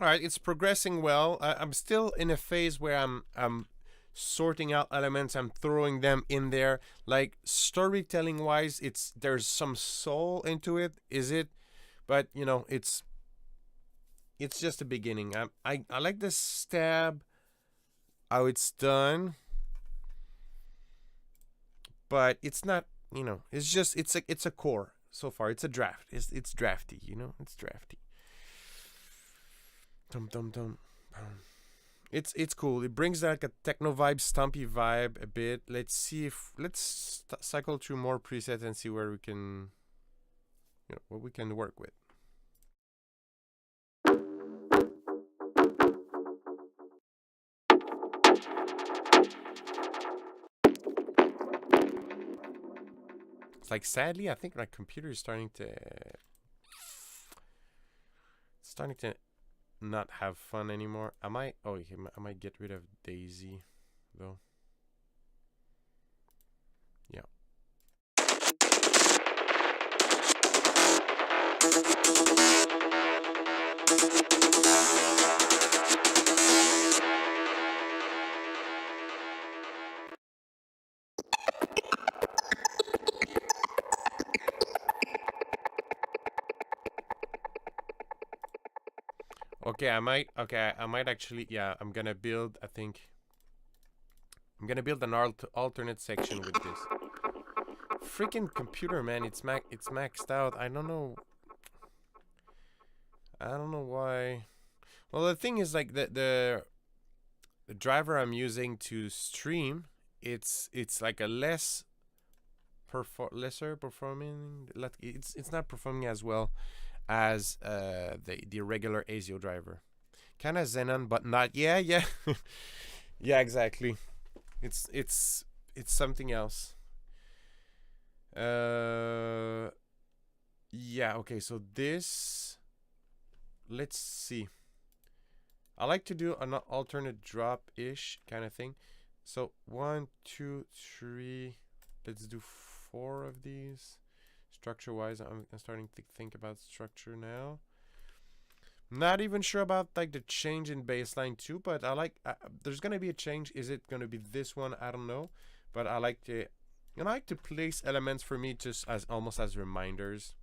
All right, it's progressing well. I'm still in a phase where I'm sorting out elements. I'm throwing them in there. Like storytelling wise, there's some soul into it. Is it? But you know, it's just a beginning. I like the stab, how it's done, but it's not. You know, it's just it's a core so far. It's a draft. It's drafty. You know, it's drafty. Dum dum dum. It's cool. It brings like a techno vibe, stumpy vibe a bit. Let's cycle through more presets and see where we can, you know, what we can work with. It's like sadly, I think my computer is starting to not have fun anymore. I might get rid of Daisy though. Yeah. Okay, I might actually, yeah, I'm gonna build an alternate section with this. Freaking computer, man, it's maxed out. I don't know why. Well, the thing is, like, the driver I'm using to stream, it's like a lesser performing, like, it's not performing as well as the regular ASIO driver. Kinda Xenon, but not. Yeah. Yeah, exactly. It's something else. Yeah, okay, so this, let's see. I like to do an alternate drop-ish kind of thing. So 1, 2, 3, let's do 4 of these. Structure-wise, I'm starting to think about structure now. Not even sure about like the change in baseline too, but I like. There's gonna be a change. Is it gonna be this one? I don't know, but I like to. I like to place elements for me just as almost as reminders,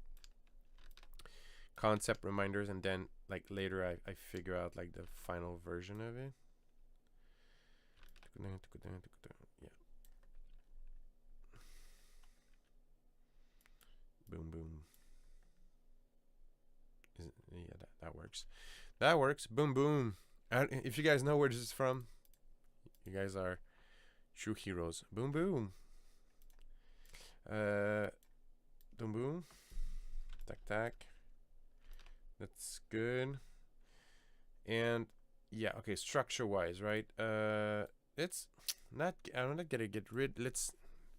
concept reminders, and then like later I figure out like the final version of it. Yeah. Boom boom. Yeah, that works. That works. Boom boom. If you guys know where this is from, you guys are true heroes. Boom boom. Boom boom. Tac tac. That's good. And yeah, okay, structure wise, right? It's not. I'm not gonna get rid. Let's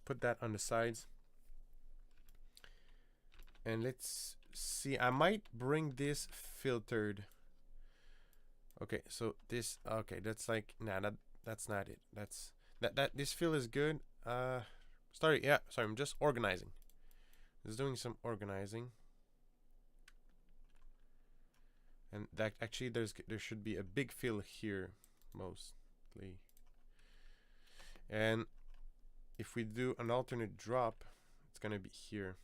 put that on the sides. And let's see. I might bring this filtered. Okay, so this. Okay, that's like nah. That's not it. That's that. This fill is good. Sorry. Yeah. Sorry. I'm just organizing. Just doing some organizing. And that actually there should be a big fill here mostly. And if we do an alternate drop, it's gonna be here.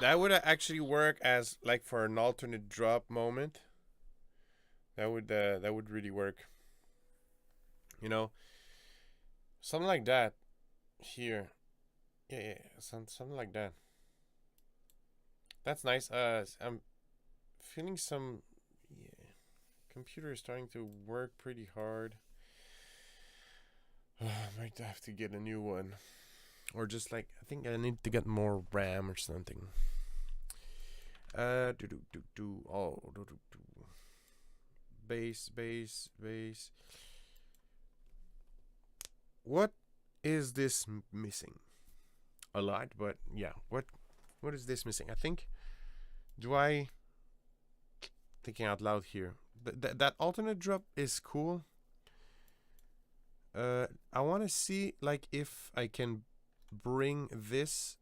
That would actually work as like for an alternate drop moment. That would really work. You know, something like that here. Yeah, something like that. That's nice. I'm feeling some. Yeah, computer is starting to work pretty hard. I might have to get a new one, or just like I think I need to get more RAM or something. Do. Oh, do. Bass. What is this missing? A lot, but yeah. What is this missing? I think. Do I? Thinking out loud here. That alternate drop is cool. I want to see like if I can bring this.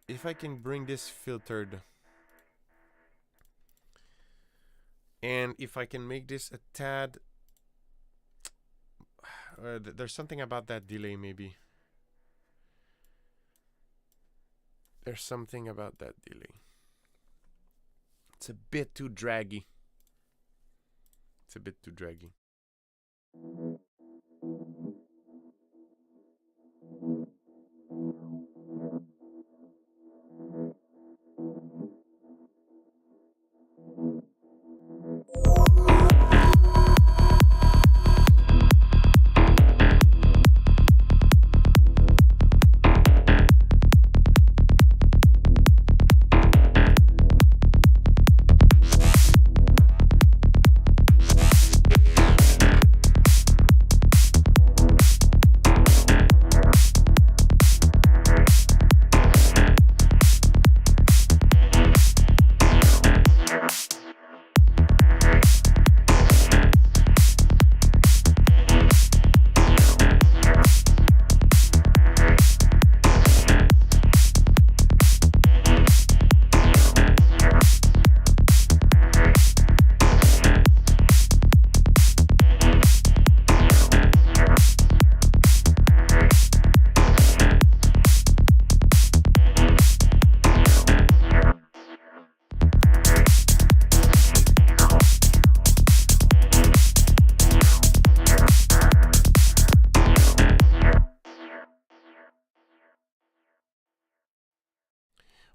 If I can bring this filtered. And if I can make this a tad. There's something about that delay maybe. There's something about that delay. It's a bit too draggy. It's a bit too draggy.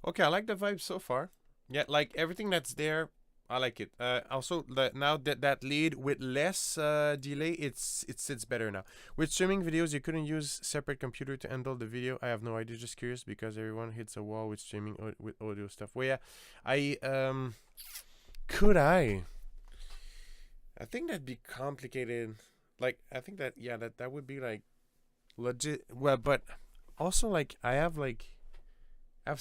Okay, I like the vibe so far. Yeah, like everything that's there, I like it. Also, now that lead with less delay, it sits better now. With streaming videos, you couldn't use separate computer to handle the video. I have no idea. Just curious because everyone hits a wall with streaming with audio stuff. Well, yeah, could I? I think that'd be complicated. Like, I think that that would be like legit. Well, but also like I have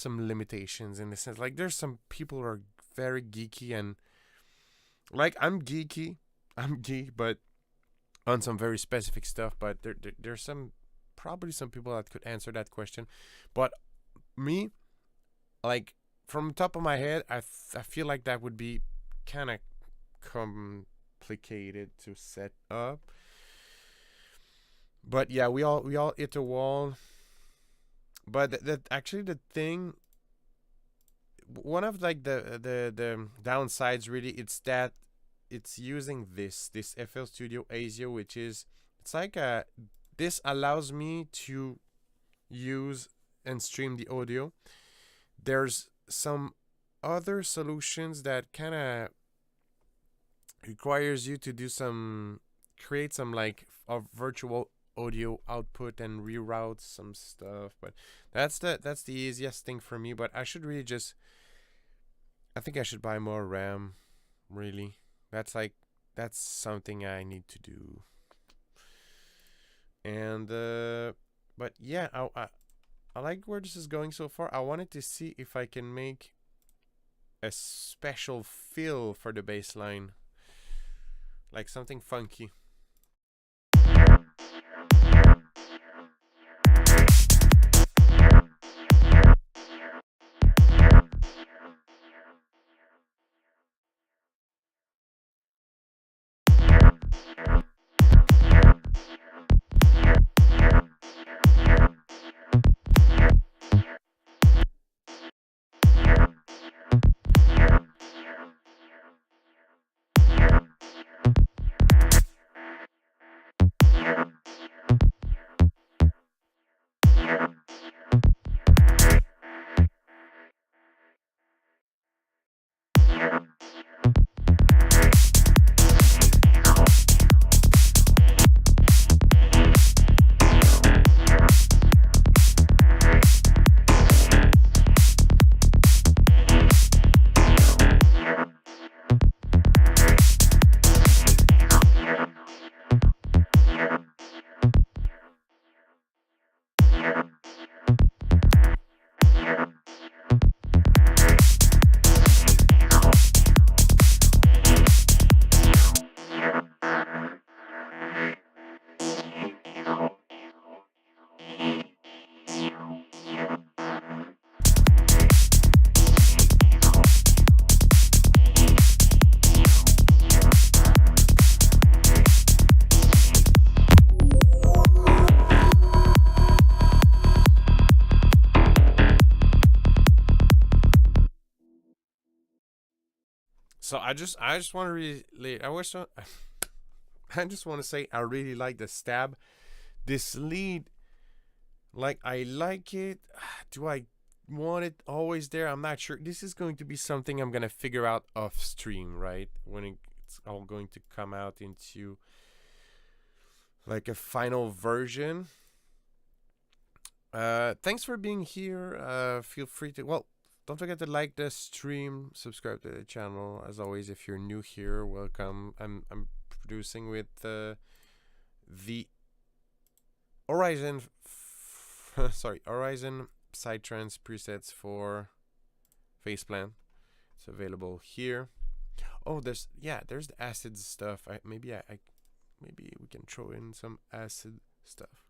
some limitations in the sense like there's some people who are very geeky and like I'm geeky, I'm geek, but on some very specific stuff. But there's some probably some people that could answer that question. But me, like from the top of my head, I feel like that would be kind of complicated to set up. But yeah, we all hit a wall. But that actually the thing, one of like the downsides really, it's that it's using this FL Studio ASIO, which is it's like this allows me to use and stream the audio. There's some other solutions that kind of requires you to do create some like a virtual audio output and reroute some stuff, but that's the easiest thing for me. But I think I should buy more RAM, really. That's something I need to do. And but yeah, I like where this is going so far. I wanted to see if I can make a special fill for the bass line, like something funky. I just want to really, I just want to say I really like the stab. This lead, like, I like it. Do I want it always there? I'm not sure. This is going to be something I'm gonna figure out off stream, right? When it's all going to come out into like a final version. Thanks for being here. Feel free to, well, don't forget to like the stream, subscribe to the channel. As always, if you're new here, welcome. I'm producing with the Horizon Horizon Psytrance presets for Faceplant. It's available here. Oh, there's the acid stuff. Maybe we can throw in some acid stuff.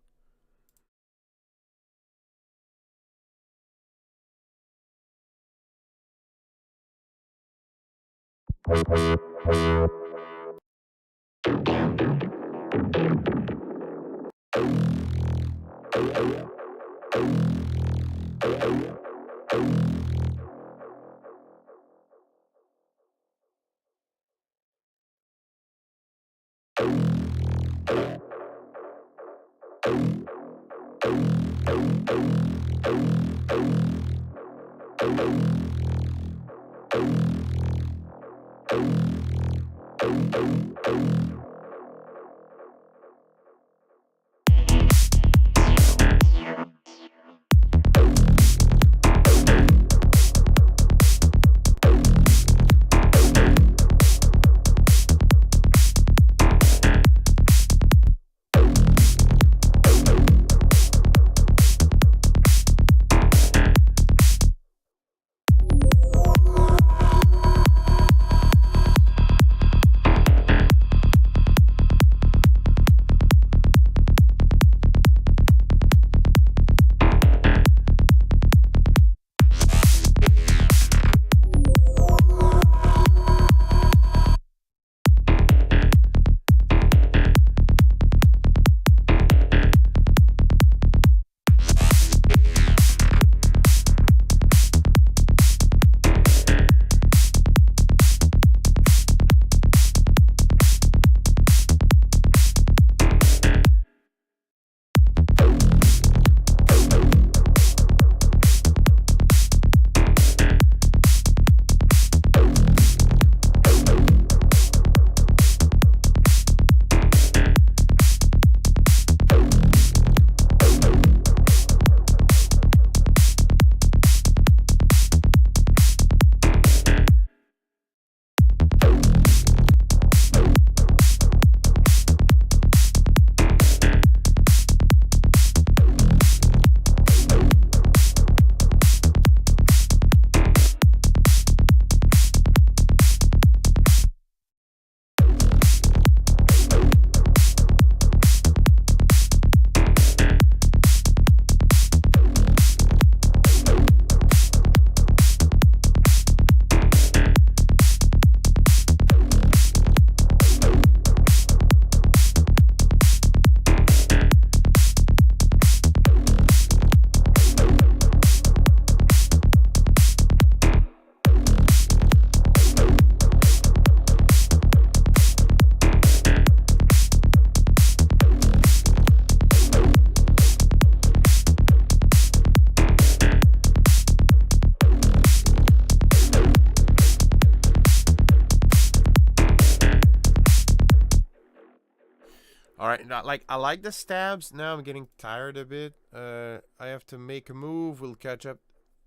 Alright, like, I like the stabs. Now I'm getting tired a bit. I have to make a move. We'll catch up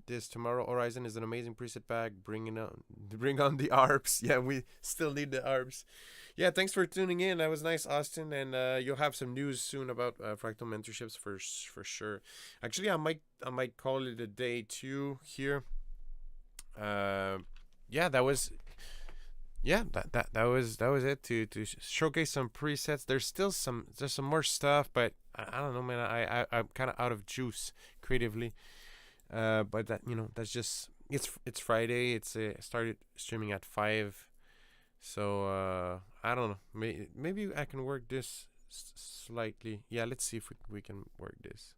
this tomorrow. Horizon is an amazing preset pack. Bring on the ARPs. Yeah, we still need the ARPs. Yeah, thanks for tuning in. That was nice, Austin. And you'll have some news soon about fractal mentorships for sure. Actually, I might call it a day too here. Yeah, that was it to showcase some presets. There's some more stuff, but I don't know, man. I'm kind of out of juice creatively. But that's just it's Friday. I started streaming at 5, so I don't know. Maybe I can work this slightly. Yeah, let's see if we can work this.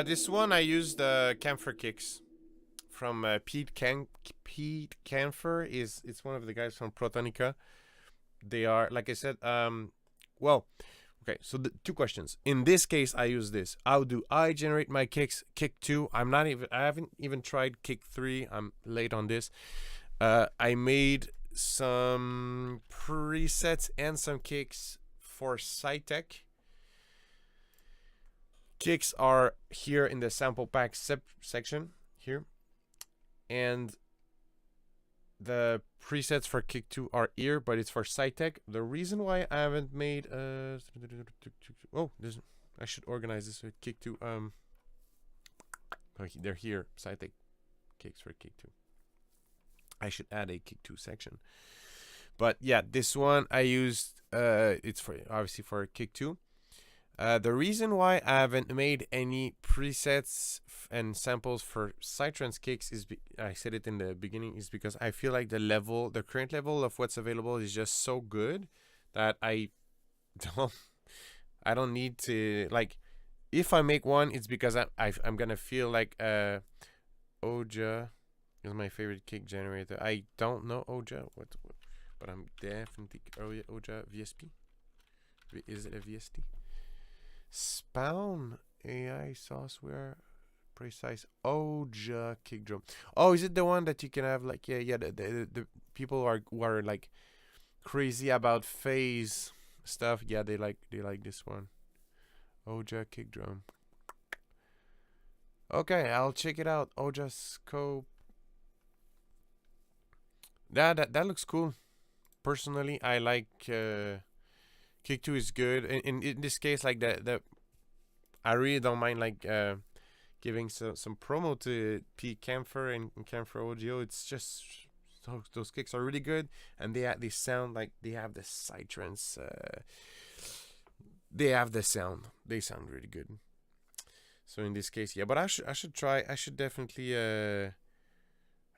This one I used the camphor kicks from Pete Camphor. It's one of the guys from Protonica. They are, like I said, well, okay, so the two questions. In this case, I use this. How do I generate my kicks? Kick 2, I haven't even tried kick 3. I'm late on this. I made some presets and some kicks for Psytech. Kicks are here in the sample pack section here. And the presets for kick 2 are here, but it's for Psytech. The reason why I haven't made I should organize this with kick 2. They're here. Psytech kicks for kick 2. I should add a kick 2 section. But yeah, this one I used it's for obviously for kick 2. The reason why I haven't made any presets and samples for Psytrance kicks is, I said it in the beginning, is because I feel like the current level of what's available is just so good that I don't need to, like, if I make one, it's because I'm gonna feel like Oja is my favorite kick generator. I don't know Oja, but I'm definitely Oja VSP. Is it a VST? Spawn AI software precise Oja kick drum. Oh, is it the one that you can have like the people who are like crazy about phase stuff? Yeah, they like this one. Oja kick drum. Okay, I'll check it out. Oja scope. That looks cool. Personally, I like kick 2 is good. In this case, like I really don't mind like giving some promo to P Camphor and Camphor Audio. It's just those kicks are really good, and they sound like they have the Psytrance. They have the sound. They sound really good. So in this case, yeah. But I should try. I should definitely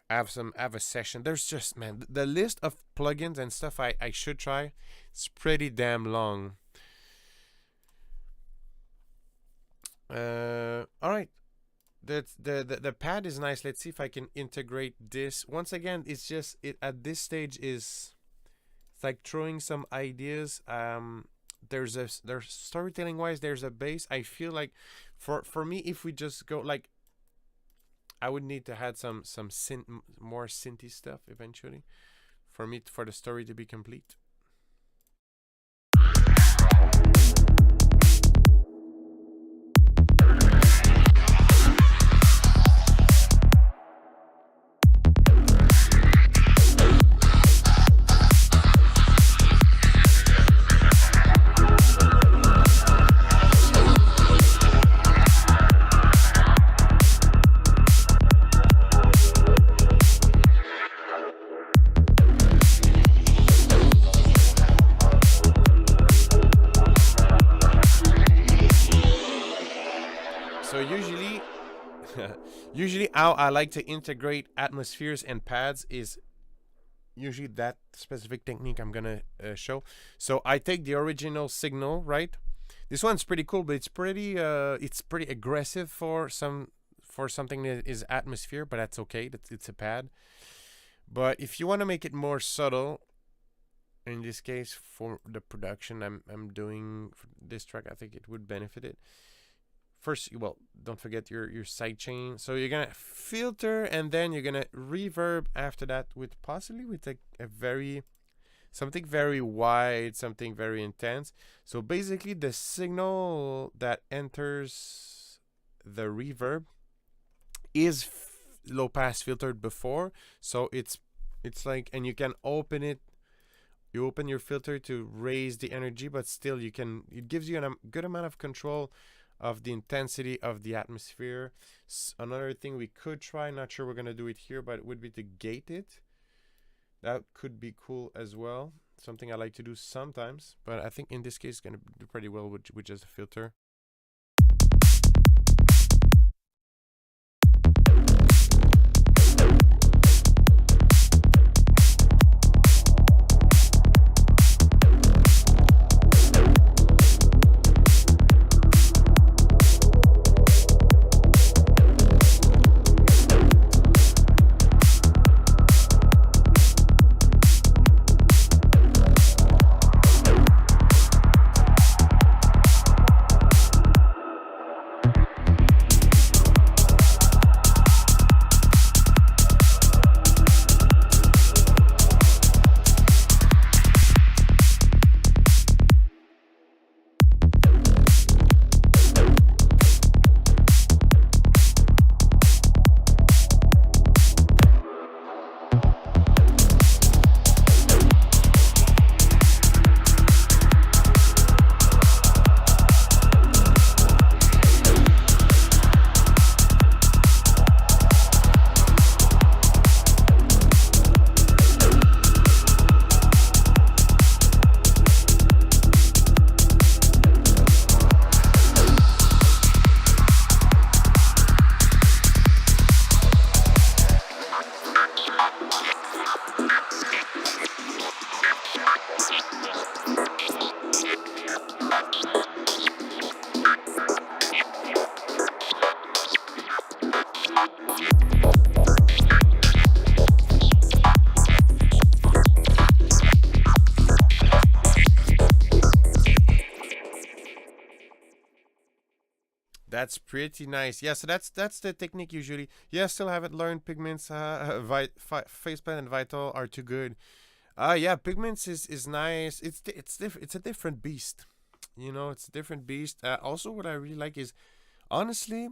have a session. There's just, man, the list of plugins and stuff I should try, it's pretty damn long. All right, the pad is nice. Let's see if I can integrate this. Once again, it's just at this stage it's like throwing some ideas. There's storytelling wise, there's a base. I feel like for me, if we just go like, I would need to add some more synthy stuff eventually for the story to be complete. So usually how I like to integrate atmospheres and pads is usually that specific technique I'm gonna show. So I take the original signal, right? This one's pretty cool, but it's pretty aggressive for something that is atmosphere, but that's okay. It's a pad. But if you want to make it more subtle, in this case for the production I'm doing for this track, I think it would benefit it. First, well, don't forget your sidechain. So you're gonna filter, and then you're gonna reverb after that with possibly with something very wide, something very intense. So basically, the signal that enters the reverb is low pass filtered before. So it's like, and you can open it. You open your filter to raise the energy, but still it gives you a good amount of control of the intensity of the atmosphere. Another thing we could try, not sure we're gonna do it here, but it would be to gate it. That could be cool as well. Something I like to do sometimes, but I think in this case it's gonna do pretty well with just a filter. That's pretty nice. Yeah, so that's the technique usually. Yeah, still haven't learned pigments. Faceplant and Vital are too good. Yeah, pigments is nice. It's a different beast. You know, it's a different beast. Also, what I really like is honestly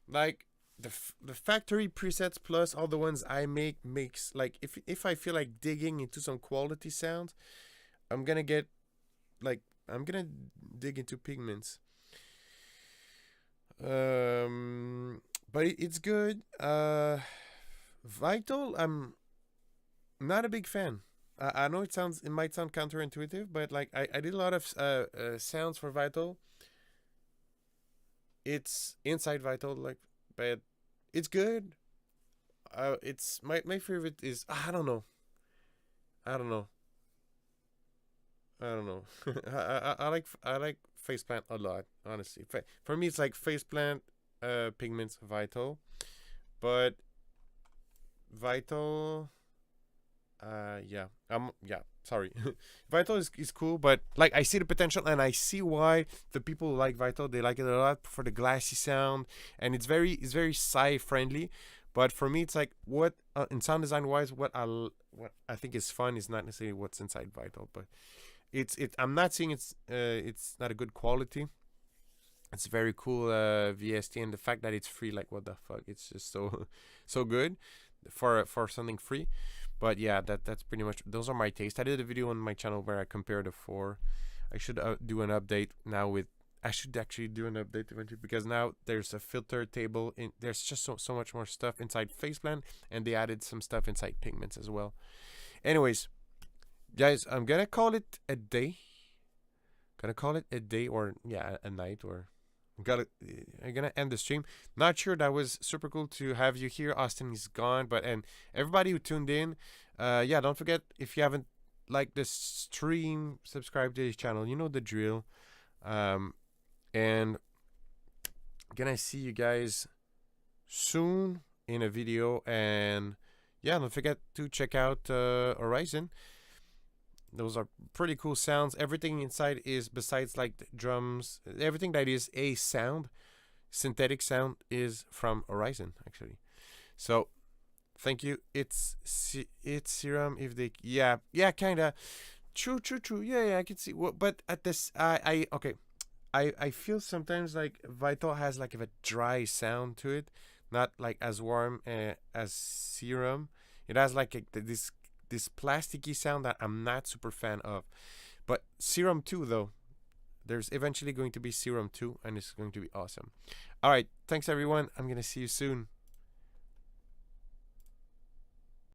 like the factory presets plus all the ones I make makes like if I feel like digging into some quality sounds, I'm gonna get like I'm gonna dig into pigments. But it's good. Vital, I'm not a big fan. I know it might sound counterintuitive, but like I did a lot of sounds for Vital. It's inside Vital, like, but it's good. It's my favorite is I don't know. I don't know. I don't know. I like Faceplant a lot, honestly. For me, it's like Faceplant, Pigments, Vital, but Vital, yeah, yeah. Sorry, Vital is cool, but like I see the potential and I see why the people who like Vital they like it a lot for the glassy sound and it's very sci friendly. But for me, it's like what in sound design wise, what I think is fun is not necessarily what's inside Vital, but I'm not saying it's not a good quality. It's very cool VST and the fact that it's free, like what the fuck, it's just so so good for something free. But yeah, that's pretty much those are my tastes. I did a video on my channel where I compared the four. I should do an update now with. I should actually do an update eventually because now there's a filter table in. There's just so much more stuff inside Faceplant, and they added some stuff inside Pigments as well. Anyways, guys, I'm gonna call it a day. Gonna call it a day or yeah, a night or. I'm gonna end the stream. Not sure that was super cool to have you here. Austin is gone, but and everybody who tuned in, yeah, don't forget if you haven't liked this stream, subscribe to his channel. You know the drill. And gonna see you guys soon in a video. And yeah, don't forget to check out Horizon. Those are pretty cool sounds. Everything inside is besides like the drums, everything that is a sound, synthetic sound is from Horizon actually. So thank you. It's Serum if they yeah kind of true yeah I can see what but at this I okay I feel sometimes like Vital has like a dry sound to it, not like as warm as Serum. It has like this plasticky sound that I'm not super fan of. But Serum 2 though, there's eventually going to be Serum 2 and it's going to be awesome. All right, thanks everyone. I'm going to see you soon.